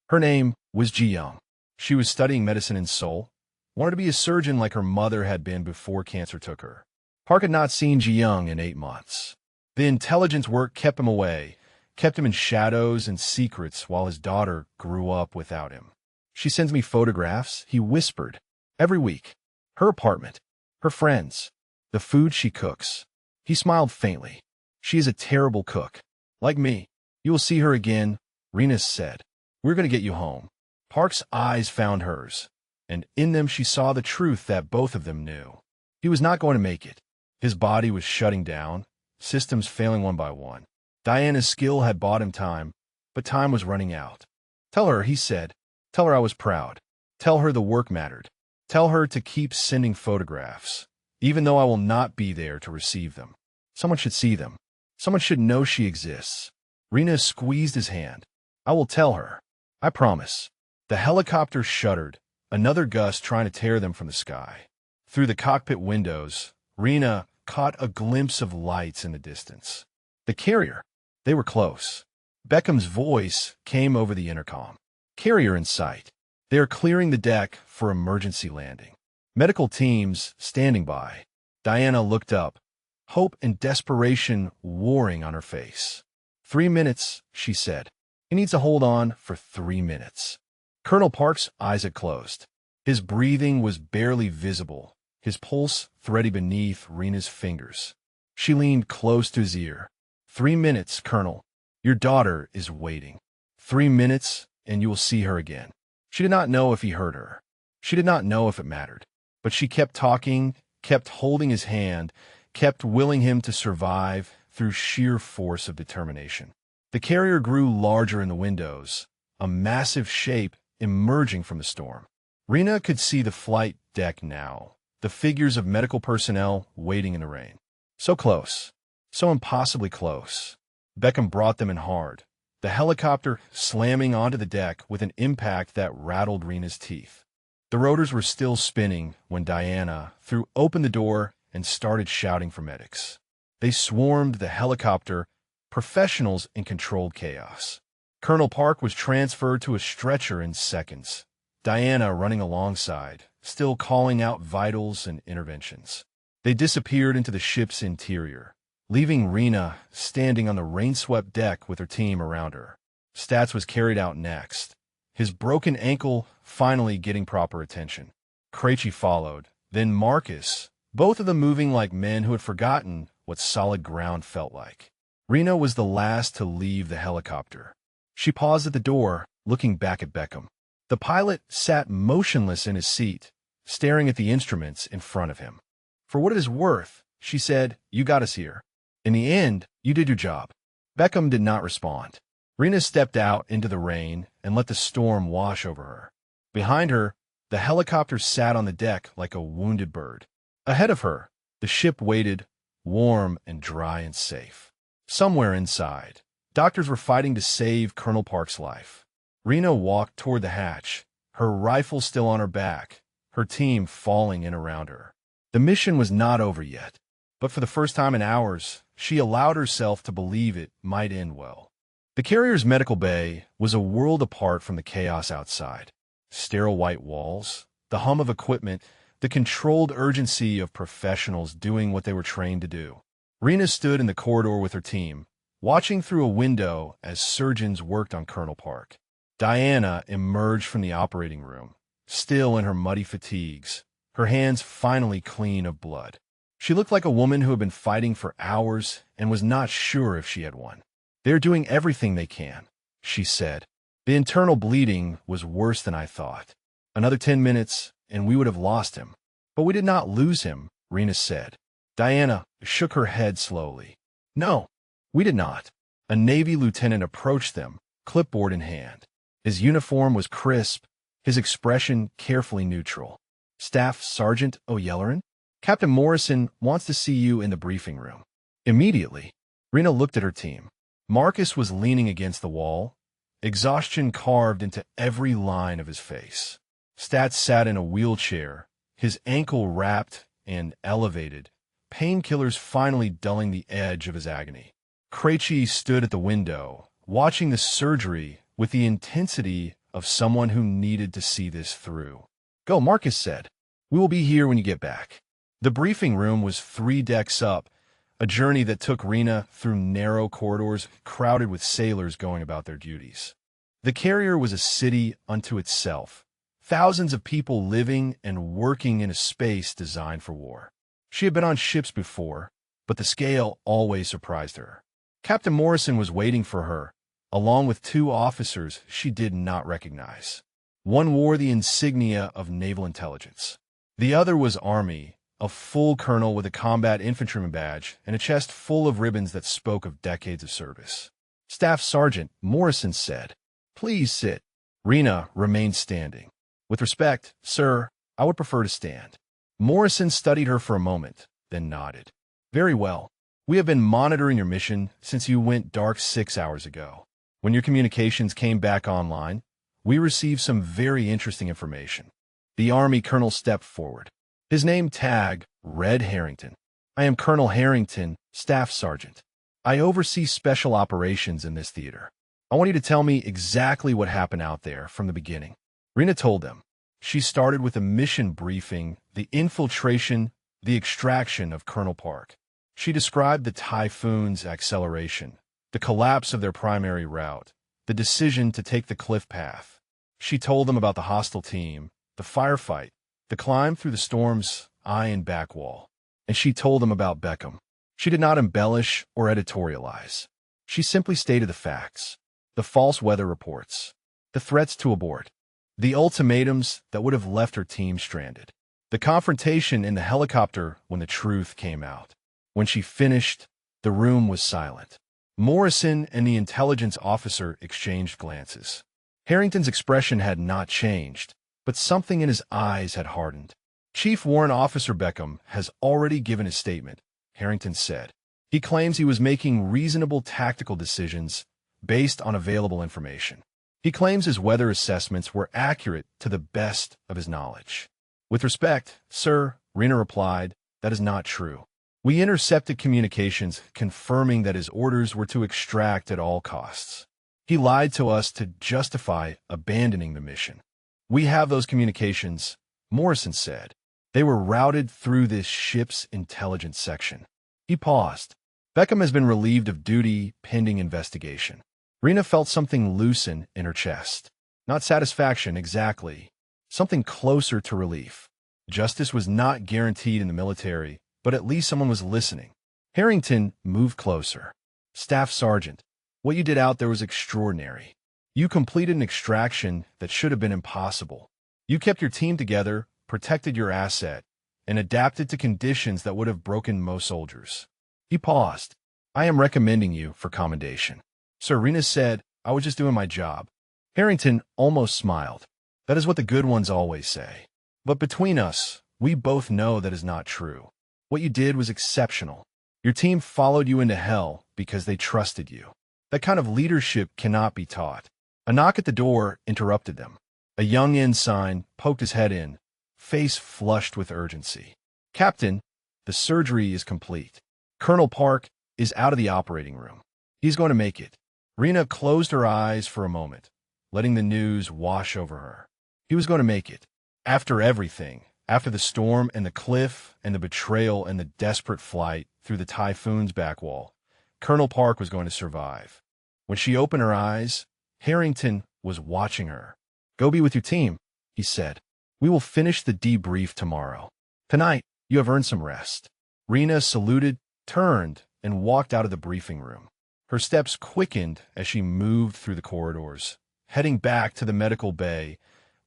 Her name was Ji-young. She was studying medicine in Seoul, wanted to be a surgeon like her mother had been before cancer took her. Park had not seen Ji-young in 8 months. The intelligence work kept him away, kept him in shadows and secrets while his daughter grew up without him. She sends me photographs, he whispered, every week. Her apartment, her friends, the food she cooks. He smiled faintly. She is a terrible cook. Like me. You will see her again, Rena said. We're going to get you home. Park's eyes found hers, and in them she saw the truth that both of them knew. He was not going to make it. His body was shutting down, systems failing one by one. Diana's skill had bought him time, but time was running out. Tell her, he said. Tell her I was proud. Tell her the work mattered. Tell her to keep sending photographs, even though I will not be there to receive them. Someone should see them. Someone should know she exists. Rena squeezed his hand. I will tell her. I promise. The helicopter shuddered, another gust trying to tear them from the sky. Through the cockpit windows, Rena, caught a glimpse of lights in the distance. The carrier. They were close. Beckham's voice came over the intercom. Carrier in sight. They are clearing the deck for emergency landing. Medical teams standing by. Diana looked up, hope and desperation warring on her face. 3 minutes, she said. He needs to hold on for 3 minutes. Colonel Park's eyes had closed. His breathing was barely visible, his pulse thready beneath Rena's fingers. She leaned close to his ear. 3 minutes, Colonel. Your daughter is waiting. 3 minutes, and you will see her again. She did not know if he heard her. She did not know if it mattered. But she kept talking, kept holding his hand, kept willing him to survive through sheer force of determination. The carrier grew larger in the windows, a massive shape emerging from the storm. Rena could see the flight deck now, the figures of medical personnel waiting in the rain. So close, so impossibly close. Beckham brought them in hard, the helicopter slamming onto the deck with an impact that rattled Rena's teeth. The rotors were still spinning when Diana threw open the door and started shouting for medics. They swarmed the helicopter, professionals in controlled chaos. Colonel Park was transferred to a stretcher in seconds, Diana running alongside, still calling out vitals and interventions. They disappeared into the ship's interior, leaving Rena standing on the rain-swept deck with her team around her. Stats was carried out next, his broken ankle finally getting proper attention. Krejci followed, then Marcus, both of them moving like men who had forgotten what solid ground felt like. Rena was the last to leave the helicopter. She paused at the door, looking back at Beckham. The pilot sat motionless in his seat, staring at the instruments in front of him. For what it is worth, she said, you got us here. In the end, you did your job. Beckham did not respond. Rena stepped out into the rain and let the storm wash over her. Behind her, the helicopter sat on the deck like a wounded bird. Ahead of her, the ship waited, warm and dry and safe. Somewhere inside, doctors were fighting to save Colonel Park's life. Rena walked toward the hatch, her rifle still on her back, her team falling in around her. The mission was not over yet, but for the first time in hours, she allowed herself to believe it might end well. The carrier's medical bay was a world apart from the chaos outside. Sterile white walls, the hum of equipment, the controlled urgency of professionals doing what they were trained to do. Rena stood in the corridor with her team, watching through a window as surgeons worked on Colonel Park. Diana emerged from the operating room, still in her muddy fatigues, her hands finally clean of blood. She looked like a woman who had been fighting for hours and was not sure if she had won. They're doing everything they can, she said. The internal bleeding was worse than I thought. Another 10 minutes, and we would have lost him. But we did not lose him, Rena said. Diana shook her head slowly. No, we did not. A Navy lieutenant approached them, clipboard in hand. His uniform was crisp, his expression carefully neutral. Staff Sergeant O'Yelleran? Captain Morrison wants to see you in the briefing room. Immediately, Rena looked at her team. Marcus was leaning against the wall, exhaustion carved into every line of his face. Stats sat in a wheelchair, his ankle wrapped and elevated, painkillers finally dulling the edge of his agony. Krejci stood at the window, watching the surgery with the intensity of someone who needed to see this through. Go, Marcus said. We will be here when you get back. The briefing room was 3 decks up, a journey that took Rena through narrow corridors crowded with sailors going about their duties. The carrier was a city unto itself, thousands of people living and working in a space designed for war. She had been on ships before, but the scale always surprised her. Captain Morrison was waiting for her, along with 2 officers she did not recognize. One wore the insignia of naval intelligence. The other was Army, a full colonel with a combat infantryman badge and a chest full of ribbons that spoke of decades of service. Staff Sergeant Morrison said, "Please sit." Rena remained standing. "With respect, sir, I would prefer to stand." Morrison studied her for a moment, then nodded. "Very well. We have been monitoring your mission since you went dark 6 hours ago. When your communications came back online, we received some very interesting information." The Army colonel stepped forward. His name tag, Red Harrington. I am Colonel Harrington, Staff Sergeant. I oversee special operations in this theater. I want you to tell me exactly what happened out there from the beginning. Rena told them. She started with a mission briefing, the infiltration, the extraction of Colonel Park. She described the Typhoon's acceleration, the collapse of their primary route, the decision to take the cliff path. She told them about the hostile team, the firefight, the climb through the storm's iron back wall. And she told them about Beckham. She did not embellish or editorialize. She simply stated the facts, the false weather reports, the threats to abort, the ultimatums that would have left her team stranded, the confrontation in the helicopter when the truth came out. When she finished, the room was silent. Morrison and the intelligence officer exchanged glances. Harrington's expression had not changed, but something in his eyes had hardened. Chief Warrant Officer Beckham has already given his statement, Harrington said. He claims he was making reasonable tactical decisions based on available information. He claims his weather assessments were accurate to the best of his knowledge. With respect, sir, Rena replied, that is not true. We intercepted communications confirming that his orders were to extract at all costs. He lied to us to justify abandoning the mission. We have those communications, Morrison said. They were routed through this ship's intelligence section. He paused. Beckham has been relieved of duty pending investigation. Rena felt something loosen in her chest. Not satisfaction, exactly. Something closer to relief. Justice was not guaranteed in the military, but at least someone was listening. Harrington moved closer. Staff Sergeant, what you did out there was extraordinary. You completed an extraction that should have been impossible. You kept your team together, protected your asset, and adapted to conditions that would have broken most soldiers. He paused. I am recommending you for commendation. Sir, Rena said, I was just doing my job. Harrington almost smiled. That is what the good ones always say. But between us, we both know that is not true. What you did was exceptional. Your team followed you into hell because they trusted you. That kind of leadership cannot be taught. A knock at the door interrupted them. A young ensign poked his head in, face flushed with urgency. Captain, the surgery is complete. Colonel Park is out of the operating room. He's going to make it. Rena closed her eyes for a moment, letting the news wash over her. He was going to make it. After everything, after the storm and the cliff and the betrayal and the desperate flight through the Typhoon's back wall, Colonel Park was going to survive. When she opened her eyes, Harrington was watching her. Go be with your team, he said. We will finish the debrief tomorrow. Tonight, you have earned some rest. Rena saluted, turned, and walked out of the briefing room. Her steps quickened as she moved through the corridors, heading back to the medical bay,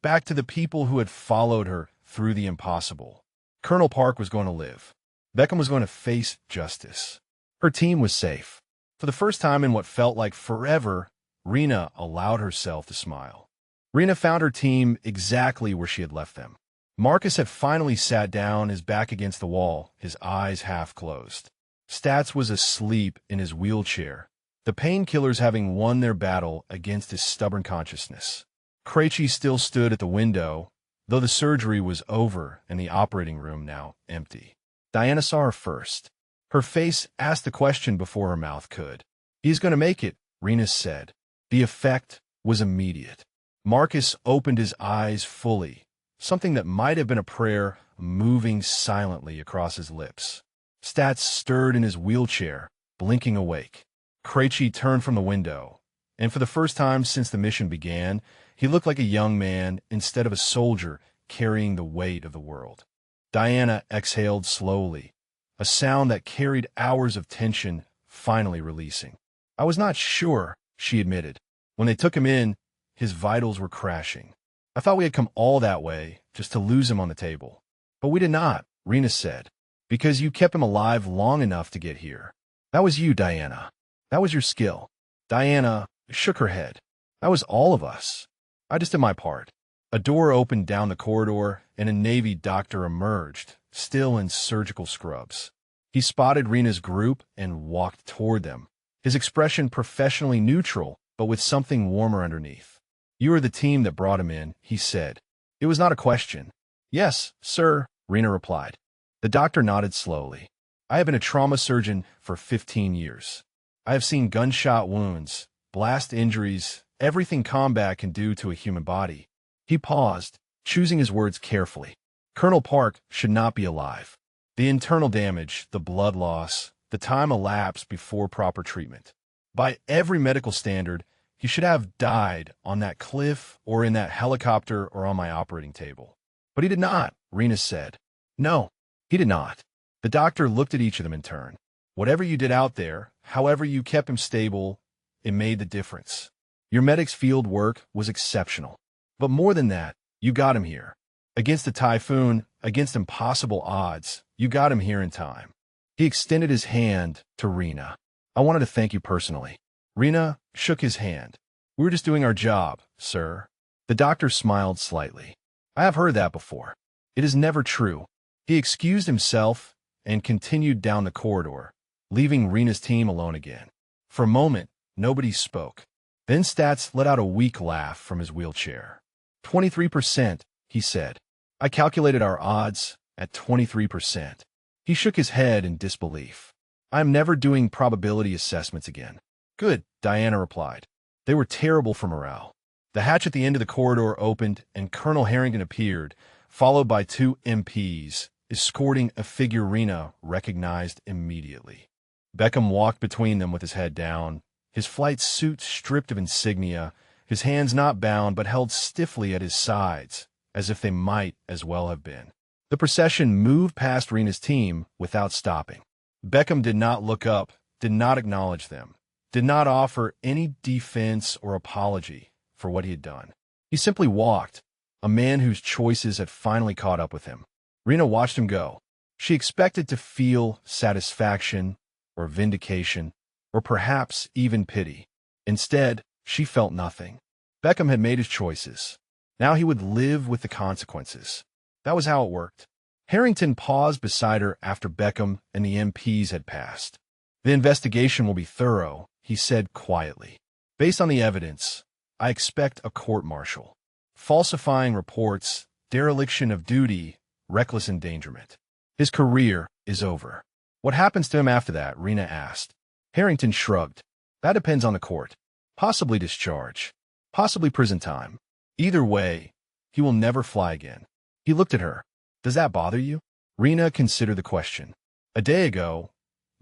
back to the people who had followed her through the impossible. Colonel Park was going to live. Beckham was going to face justice. Her team was safe. For the first time in what felt like forever, Rena allowed herself to smile. Rena found her team exactly where she had left them. Marcus had finally sat down, his back against the wall, his eyes half closed. Stats was asleep in his wheelchair, the painkillers having won their battle against his stubborn consciousness. Krejci still stood at the window, though the surgery was over and the operating room now empty. Diana saw her first. Her face asked the question before her mouth could. He's going to make it, Rena said. The effect was immediate. Marcus opened his eyes fully, something that might have been a prayer moving silently across his lips. Stats stirred in his wheelchair, blinking awake. Krejci turned from the window, and for the first time since the mission began, he looked like a young man instead of a soldier carrying the weight of the world. Diana exhaled slowly, a sound that carried hours of tension finally releasing. I was not sure, she admitted. When they took him in, his vitals were crashing. I thought we had come all that way just to lose him on the table. But we did not, Rena said, because you kept him alive long enough to get here. That was you, Diana. That was your skill. Diana shook her head. That was all of us. I just did my part. A door opened down the corridor, and a Navy doctor emerged, still in surgical scrubs. He spotted Rena's group and walked toward them, his expression professionally neutral, but with something warmer underneath. You are the team that brought him in, he said. It was not a question. Yes, sir, Rena replied. The doctor nodded slowly. I have been a trauma surgeon for 15 years. I have seen gunshot wounds, blast injuries, everything combat can do to a human body. He paused, choosing his words carefully. Colonel Park should not be alive. The internal damage, the blood loss, the time elapsed before proper treatment. By every medical standard, he should have died on that cliff or in that helicopter or on my operating table. But he did not, Rena said. No, he did not. The doctor looked at each of them in turn. Whatever you did out there, however you kept him stable, it made the difference. Your medic's field work was exceptional. But more than that, you got him here. Against the Typhoon, against impossible odds, you got him here in time. He extended his hand to Rena. I wanted to thank you personally. Rena shook his hand. We were just doing our job, sir. The doctor smiled slightly. I have heard that before. It is never true. He excused himself and continued down the corridor, leaving Rena's team alone again. For a moment, nobody spoke. Then Stats let out a weak laugh from his wheelchair. 23%, he said. I calculated our odds at 23%. He shook his head in disbelief. I am never doing probability assessments again. Good, Diana replied. They were terrible for morale. The hatch at the end of the corridor opened and Colonel Harrington appeared, followed by 2 MPs, escorting a figure Rena recognized immediately. Beckham walked between them with his head down, his flight suit stripped of insignia, his hands not bound but held stiffly at his sides, as if they might as well have been. The procession moved past Rena's team without stopping. Beckham did not look up, did not acknowledge them, did not offer any defense or apology for what he had done. He simply walked, a man whose choices had finally caught up with him. Rena watched him go. She expected to feel satisfaction or vindication, or perhaps even pity. Instead, she felt nothing. Beckham had made his choices. Now he would live with the consequences. That was how it worked. Harrington paused beside her after Beckham and the MPs had passed. The investigation will be thorough, he said quietly. Based on the evidence, I expect a court-martial. Falsifying reports, dereliction of duty, reckless endangerment. His career is over. What happens to him after that? Rena asked. Harrington shrugged. That depends on the court. Possibly discharge. Possibly prison time. Either way, he will never fly again. He looked at her. Does that bother you? Rena considered the question. A day ago,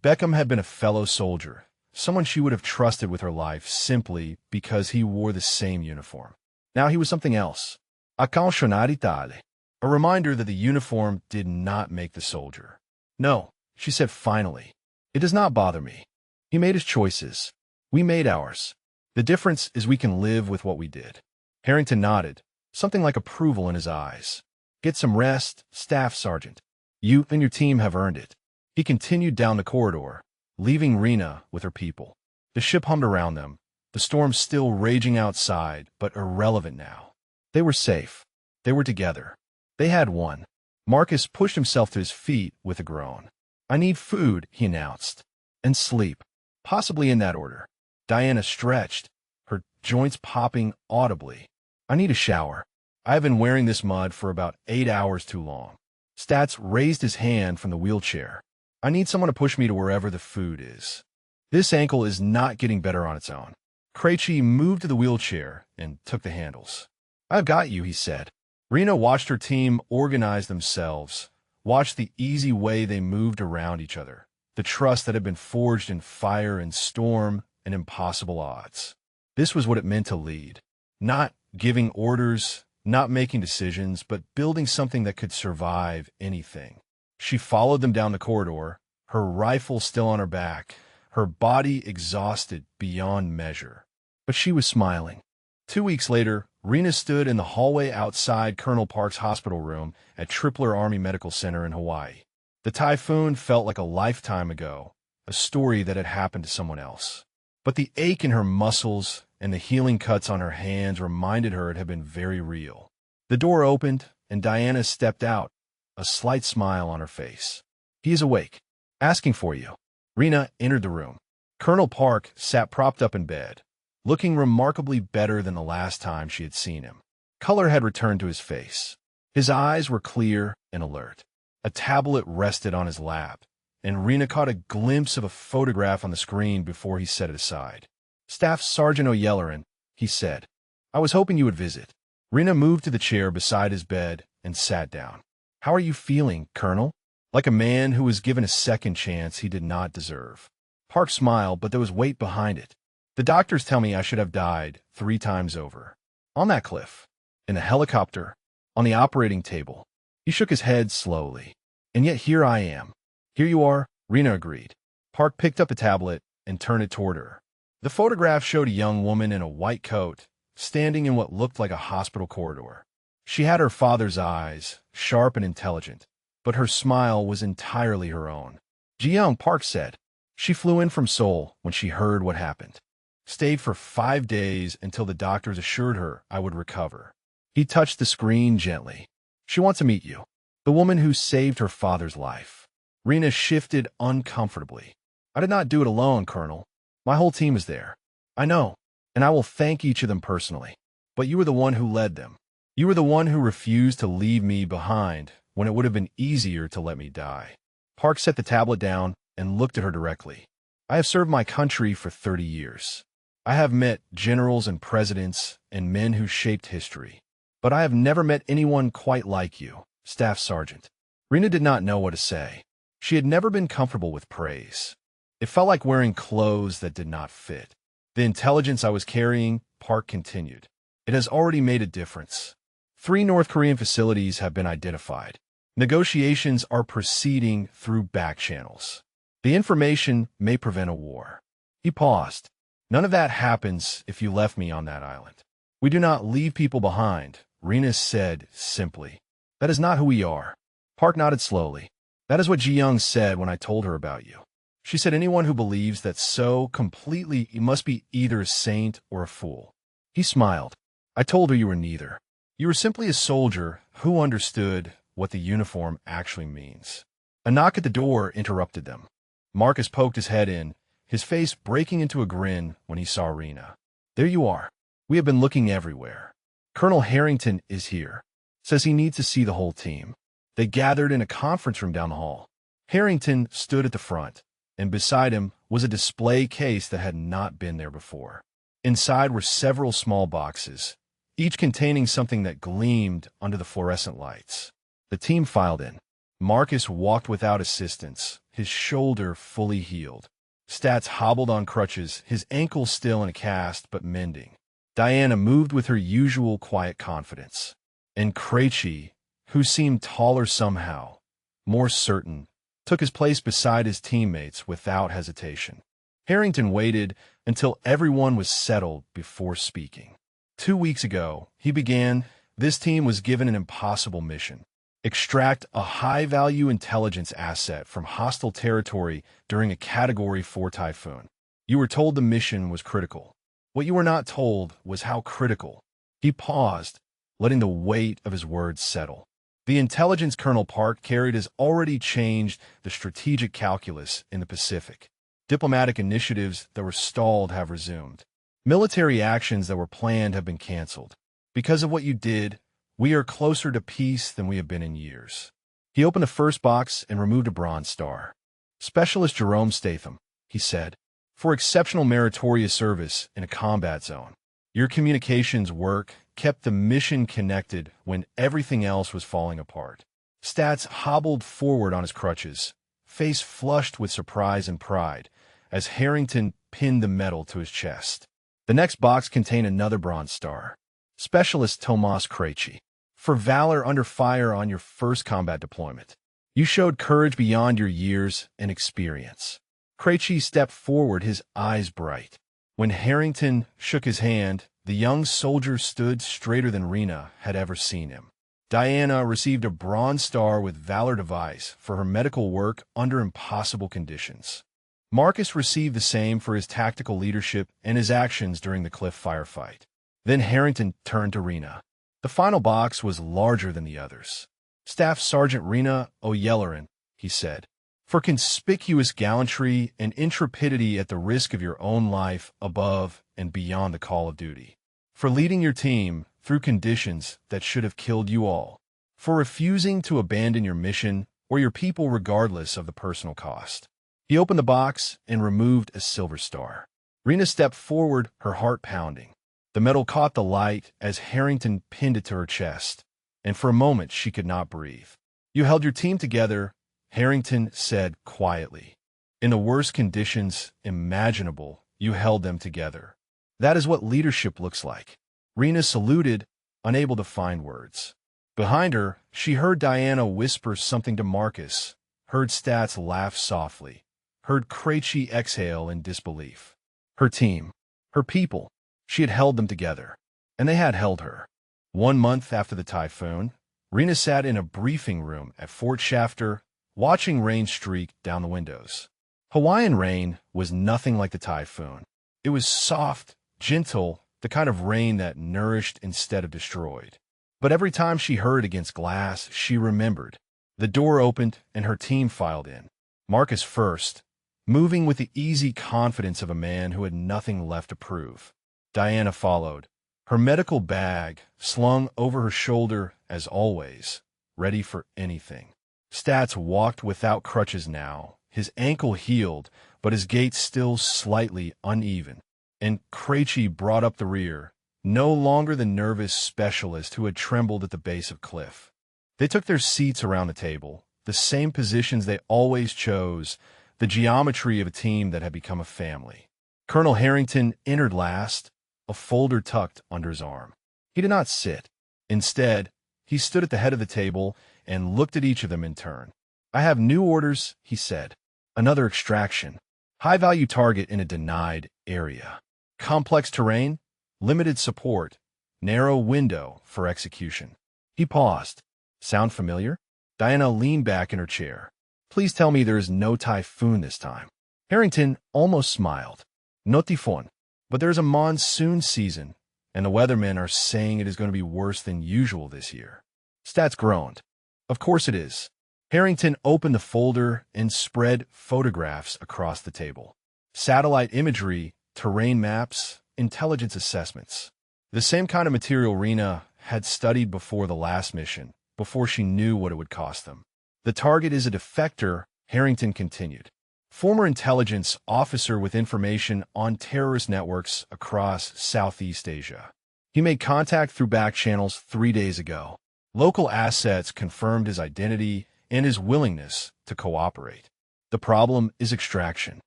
Beckham had been a fellow soldier, someone she would have trusted with her life simply because he wore the same uniform. Now he was something else. A cautionare tale. A reminder that the uniform did not make the soldier. No, she said finally. It does not bother me. He made his choices. We made ours. The difference is we can live with what we did. Harrington nodded, something like approval in his eyes. Get some rest, Staff Sergeant. You and your team have earned it. He continued down the corridor, leaving Rena with her people. The ship hummed around them, the storm still raging outside, but irrelevant now. They were safe. They were together. They had won. Marcus pushed himself to his feet with a groan. I need food, he announced. And sleep. Possibly in that order. Diana stretched, her joints popping audibly. I need a shower. I have been wearing this mud for about 8 hours too long. Stats raised his hand from the wheelchair. I need someone to push me to wherever the food is. This ankle is not getting better on its own. Krejci moved to the wheelchair and took the handles. I've got you, he said. Rena watched her team organize themselves, watched the easy way they moved around each other, the trust that had been forged in fire and storm and impossible odds. This was what it meant to lead. Not giving orders, not making decisions, but building something that could survive anything. She followed them down the corridor, her rifle still on her back, her body exhausted beyond measure. But she was smiling. 2 weeks later, Rena stood in the hallway outside Colonel Park's hospital room at Tripler Army Medical Center in Hawaii. The Typhoon felt like a lifetime ago, a story that had happened to someone else. But the ache in her muscles and the healing cuts on her hands reminded her it had been very real. The door opened, and Diana stepped out, a slight smile on her face. He is awake. Asking for you. Rena entered the room. Colonel Park sat propped up in bed, looking remarkably better than the last time she had seen him. Color had returned to his face. His eyes were clear and alert. A tablet rested on his lap, and Rena caught a glimpse of a photograph on the screen before he set it aside. "Staff Sergeant O'Yelleran," he said. "I was hoping you would visit." Rena moved to the chair beside his bed and sat down. "How are you feeling, Colonel?" Like a man who was given a second chance he did not deserve. Park smiled, but there was weight behind it. "The doctors tell me I should have died 3 times over. On that cliff, in a helicopter, on the operating table." He shook his head slowly. "And yet here I am." "Here you are," Rena agreed. Park picked up a tablet and turned it toward her. The photograph showed a young woman in a white coat, standing in what looked like a hospital corridor. She had her father's eyes, sharp and intelligent, but her smile was entirely her own. "Ji-young," Park said. "She flew in from Seoul when she heard what happened. Stayed for 5 days until the doctors assured her I would recover." He touched the screen gently. "She wants to meet you, the woman who saved her father's life." Rena shifted uncomfortably. "I did not do it alone, Colonel. My whole team is there." "I know, and I will thank each of them personally. But you were the one who led them. You were the one who refused to leave me behind when it would have been easier to let me die." Park set the tablet down and looked at her directly. "I have served my country for 30 years. I have met generals and presidents and men who shaped history. But I have never met anyone quite like you, Staff Sergeant." Rena did not know what to say. She had never been comfortable with praise. It felt like wearing clothes that did not fit. "The intelligence I was carrying," Park continued, "it has already made a difference. 3 North Korean facilities have been identified. Negotiations are proceeding through back channels. The information may prevent a war." He paused. "None of that happens if you left me on that island." "We do not leave people behind," Rena said simply. "That is not who we are." Park nodded slowly. "That is what Ji-young said when I told her about you. She said anyone who believes that so completely must be either a saint or a fool." He smiled. "I told her you were neither. You were simply a soldier who understood what the uniform actually means." A knock at the door interrupted them. Marcus poked his head in, his face breaking into a grin when he saw Rena. "There you are. We have been looking everywhere. Colonel Harrington is here. Says he needs to see the whole team." They gathered in a conference room down the hall. Harrington stood at the front, and beside him was a display case that had not been there before. Inside were several small boxes, each containing something that gleamed under the fluorescent lights. The team filed in. Marcus walked without assistance, his shoulder fully healed. Stats hobbled on crutches, his ankle still in a cast but mending. Diana moved with her usual quiet confidence. And Krejci, who seemed taller somehow, more certain, took his place beside his teammates without hesitation. Harrington waited until everyone was settled before speaking. 2 weeks ago, he began, this team was given an impossible mission. Extract a high-value intelligence asset from hostile territory during a Category 4 Typhoon. You were told the mission was critical. What you were not told was how critical. He paused, letting the weight of his words settle. The intelligence Colonel Park carried has already changed the strategic calculus in the Pacific. Diplomatic initiatives that were stalled have resumed. Military actions that were planned have been canceled. Because of what you did, we are closer to peace than we have been in years. He opened the first box and removed a bronze star. Specialist Jerome Statham, he said, for exceptional meritorious service in a combat zone. Your communications work kept the mission connected when everything else was falling apart. Stats hobbled forward on his crutches, face flushed with surprise and pride, as Harrington pinned the medal to his chest. The next box contained another bronze star. Specialist Tomas Krejci, for valor under fire on your first combat deployment. You showed courage beyond your years and experience. Krejci stepped forward, his eyes bright. When Harrington shook his hand, the young soldier stood straighter than Rena had ever seen him. Diana received a bronze star with Valor Device for her medical work under impossible conditions. Marcus received the same for his tactical leadership and his actions during the cliff firefight. Then Harrington turned to Rena. The final box was larger than the others. Staff Sergeant Rena O'Yelleran, he said, for conspicuous gallantry and intrepidity at the risk of your own life above and beyond the call of duty. For leading your team through conditions that should have killed you all. For refusing to abandon your mission or your people regardless of the personal cost. He opened the box and removed a silver star. Rena stepped forward, her heart pounding. The metal caught the light as Harrington pinned it to her chest, and for a moment she could not breathe. "You held your team together," Harrington said quietly. "In the worst conditions imaginable, you held them together. That is what leadership looks like." Rena saluted, unable to find words. Behind her, she heard Diana whisper something to Marcus, heard Stats laugh softly, heard Krejci exhale in disbelief. Her team, her people, she had held them together, and they had held her. 1 month after the typhoon, Rena sat in a briefing room at Fort Shafter, watching rain streak down the windows. Hawaiian rain was nothing like the typhoon. It was soft, gentle, the kind of rain that nourished instead of destroyed. But every time she hurried against glass, she remembered. The door opened and her team filed in. Marcus first, moving with the easy confidence of a man who had nothing left to prove. Diana followed, her medical bag slung over her shoulder as always, ready for anything. Stats walked without crutches now, his ankle healed, but his gait still slightly uneven. And Krejci brought up the rear, no longer the nervous specialist who had trembled at the base of cliff. They took their seats around the table, the same positions they always chose, the geometry of a team that had become a family. Colonel Harrington entered last, a folder tucked under his arm. He did not sit. Instead, he stood at the head of the table and looked at each of them in turn. "I have new orders," he said. "Another extraction. High-value target in a denied area. Complex terrain, limited support, narrow window for execution." He paused. "Sound familiar?" Diana leaned back in her chair. "Please tell me there is no typhoon this time." Harrington almost smiled. "No typhoon. But there is a monsoon season, and the weathermen are saying it is going to be worse than usual this year." Stats groaned. "Of course it is." Harrington opened the folder and spread photographs across the table. Satellite imagery, terrain maps, intelligence assessments. The same kind of material Rena had studied before the last mission, before she knew what it would cost them. "The target is a defector," Harrington continued. "Former intelligence officer with information on terrorist networks across Southeast Asia. He made contact through back channels 3 days ago. Local assets confirmed his identity and his willingness to cooperate. The problem is extraction.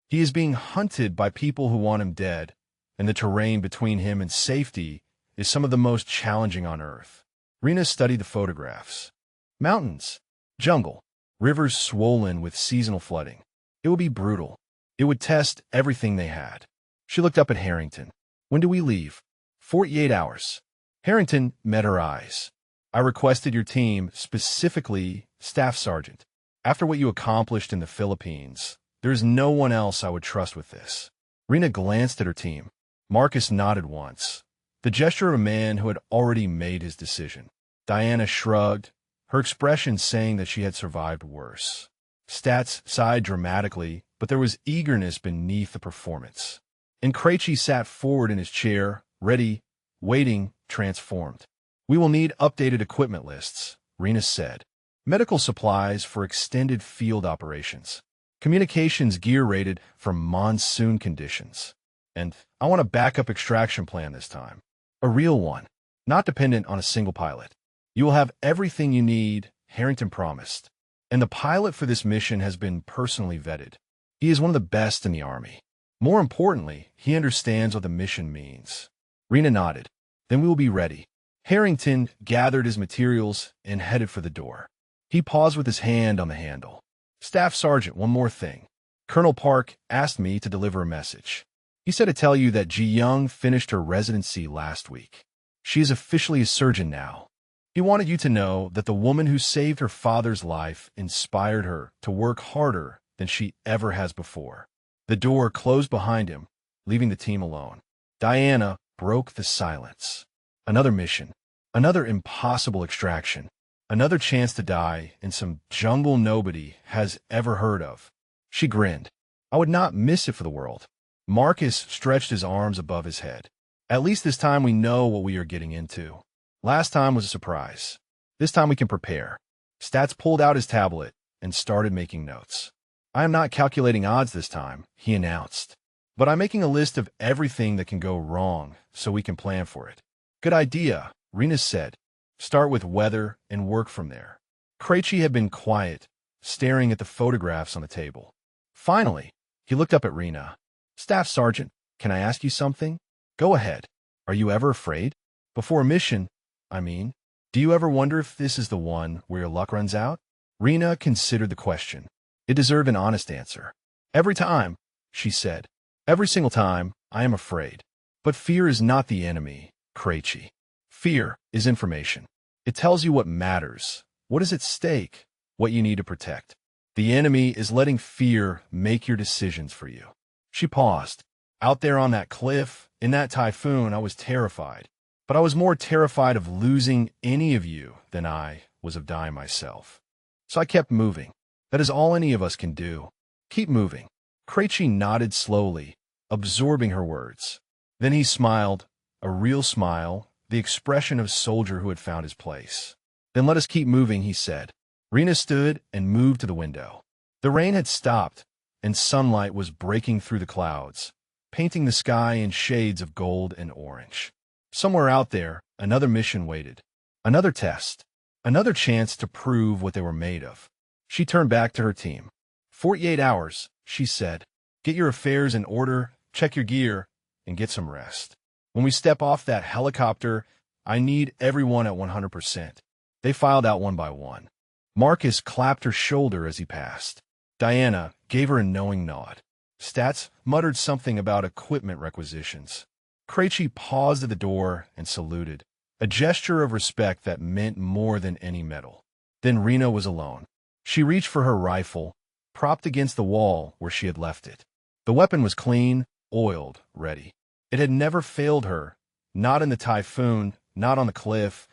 He is being hunted by people who want him dead, and the terrain between him and safety is some of the most challenging on Earth." Rena studied the photographs. Mountains, jungle, rivers swollen with seasonal flooding. It would be brutal. It would test everything they had. She looked up at Harrington. "When do we leave?" 48 hours. Harrington met her eyes. "I requested your team, specifically Staff Sergeant. After what you accomplished in the Philippines, there is no one else I would trust with this." Rena glanced at her team. Marcus nodded once, the gesture of a man who had already made his decision. Diana shrugged, her expression saying that she had survived worse. Stats sighed dramatically, but there was eagerness beneath the performance. And Krejci sat forward in his chair, ready, waiting, transformed. "We will need updated equipment lists," Rena said. "Medical supplies for extended field operations. Communications gear rated for monsoon conditions. And I want a backup extraction plan this time. A real one, not dependent on a single pilot. You will have everything you need," Harrington promised. "And the pilot for this mission has been personally vetted. He is one of the best in the Army. More importantly, he understands what the mission means." Rena nodded. "Then we will be ready." Harrington gathered his materials and headed for the door. He paused with his hand on the handle. "Staff Sergeant, one more thing. Colonel Park asked me to deliver a message. He said to tell you that Ji Young finished her residency last week. She is officially a surgeon now. He wanted you to know that the woman who saved her father's life inspired her to work harder than she ever has before." The door closed behind him, leaving the team alone. Diana broke the silence. Another mission, another impossible extraction, another chance to die in some jungle nobody has ever heard of. She grinned. "I would not miss it for the world." Marcus stretched his arms above his head. "At least this time we know what we are getting into. Last time was a surprise. This time we can prepare." Stats pulled out his tablet, and started making notes. I am not calculating odds this time, he announced. But I'm making a list of everything that can go wrong so we can plan for it. Good idea, Rena said. Start with weather and work from there. Krejci had been quiet, staring at the photographs on the table. Finally, he looked up at Rena. Staff Sergeant, can I ask you something? Go ahead. Are you ever afraid? Before a mission, I mean. Do you ever wonder if this is the one where your luck runs out? Rena considered the question. It deserved an honest answer. Every time, she said. Every single time, I am afraid. But fear is not the enemy, Krejci. Fear is information. It tells you what matters, what is at stake, what you need to protect. The enemy is letting fear make your decisions for you. She paused. Out there on that cliff, in that typhoon, I was terrified. But I was more terrified of losing any of you than I was of dying myself. So I kept moving. That is all any of us can do. Keep moving. Krejci nodded slowly, absorbing her words. Then he smiled, a real smile, the expression of a soldier who had found his place. Then let us keep moving, he said. Rena stood and moved to the window. The rain had stopped, and sunlight was breaking through the clouds, painting the sky in shades of gold and orange. Somewhere out there, another mission waited. Another test. Another chance to prove what they were made of. She turned back to her team. 48 hours, she said. Get your affairs in order, check your gear, and get some rest. When we step off that helicopter, I need everyone at 100%. They filed out one by one. Marcus clapped her shoulder as he passed. Diana gave her a knowing nod. Stats muttered something about equipment requisitions. Krejci paused at the door and saluted, a gesture of respect that meant more than any medal. Then Rena was alone. She reached for her rifle, propped against the wall where she had left it. The weapon was clean, oiled, ready. It had never failed her, not in the typhoon, not on the cliff,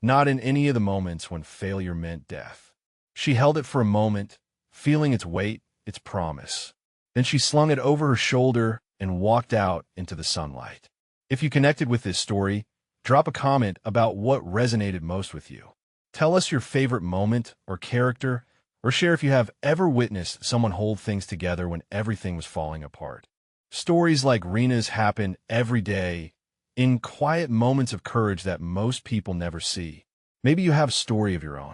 not in any of the moments when failure meant death. She held it for a moment, feeling its weight, its promise. Then she slung it over her shoulder and walked out into the sunlight. If you connected with this story, drop a comment about what resonated most with you. Tell us your favorite moment or character, or share if you have ever witnessed someone hold things together when everything was falling apart. Stories like Rena's happen every day, in quiet moments of courage that most people never see. Maybe you have a story of your own.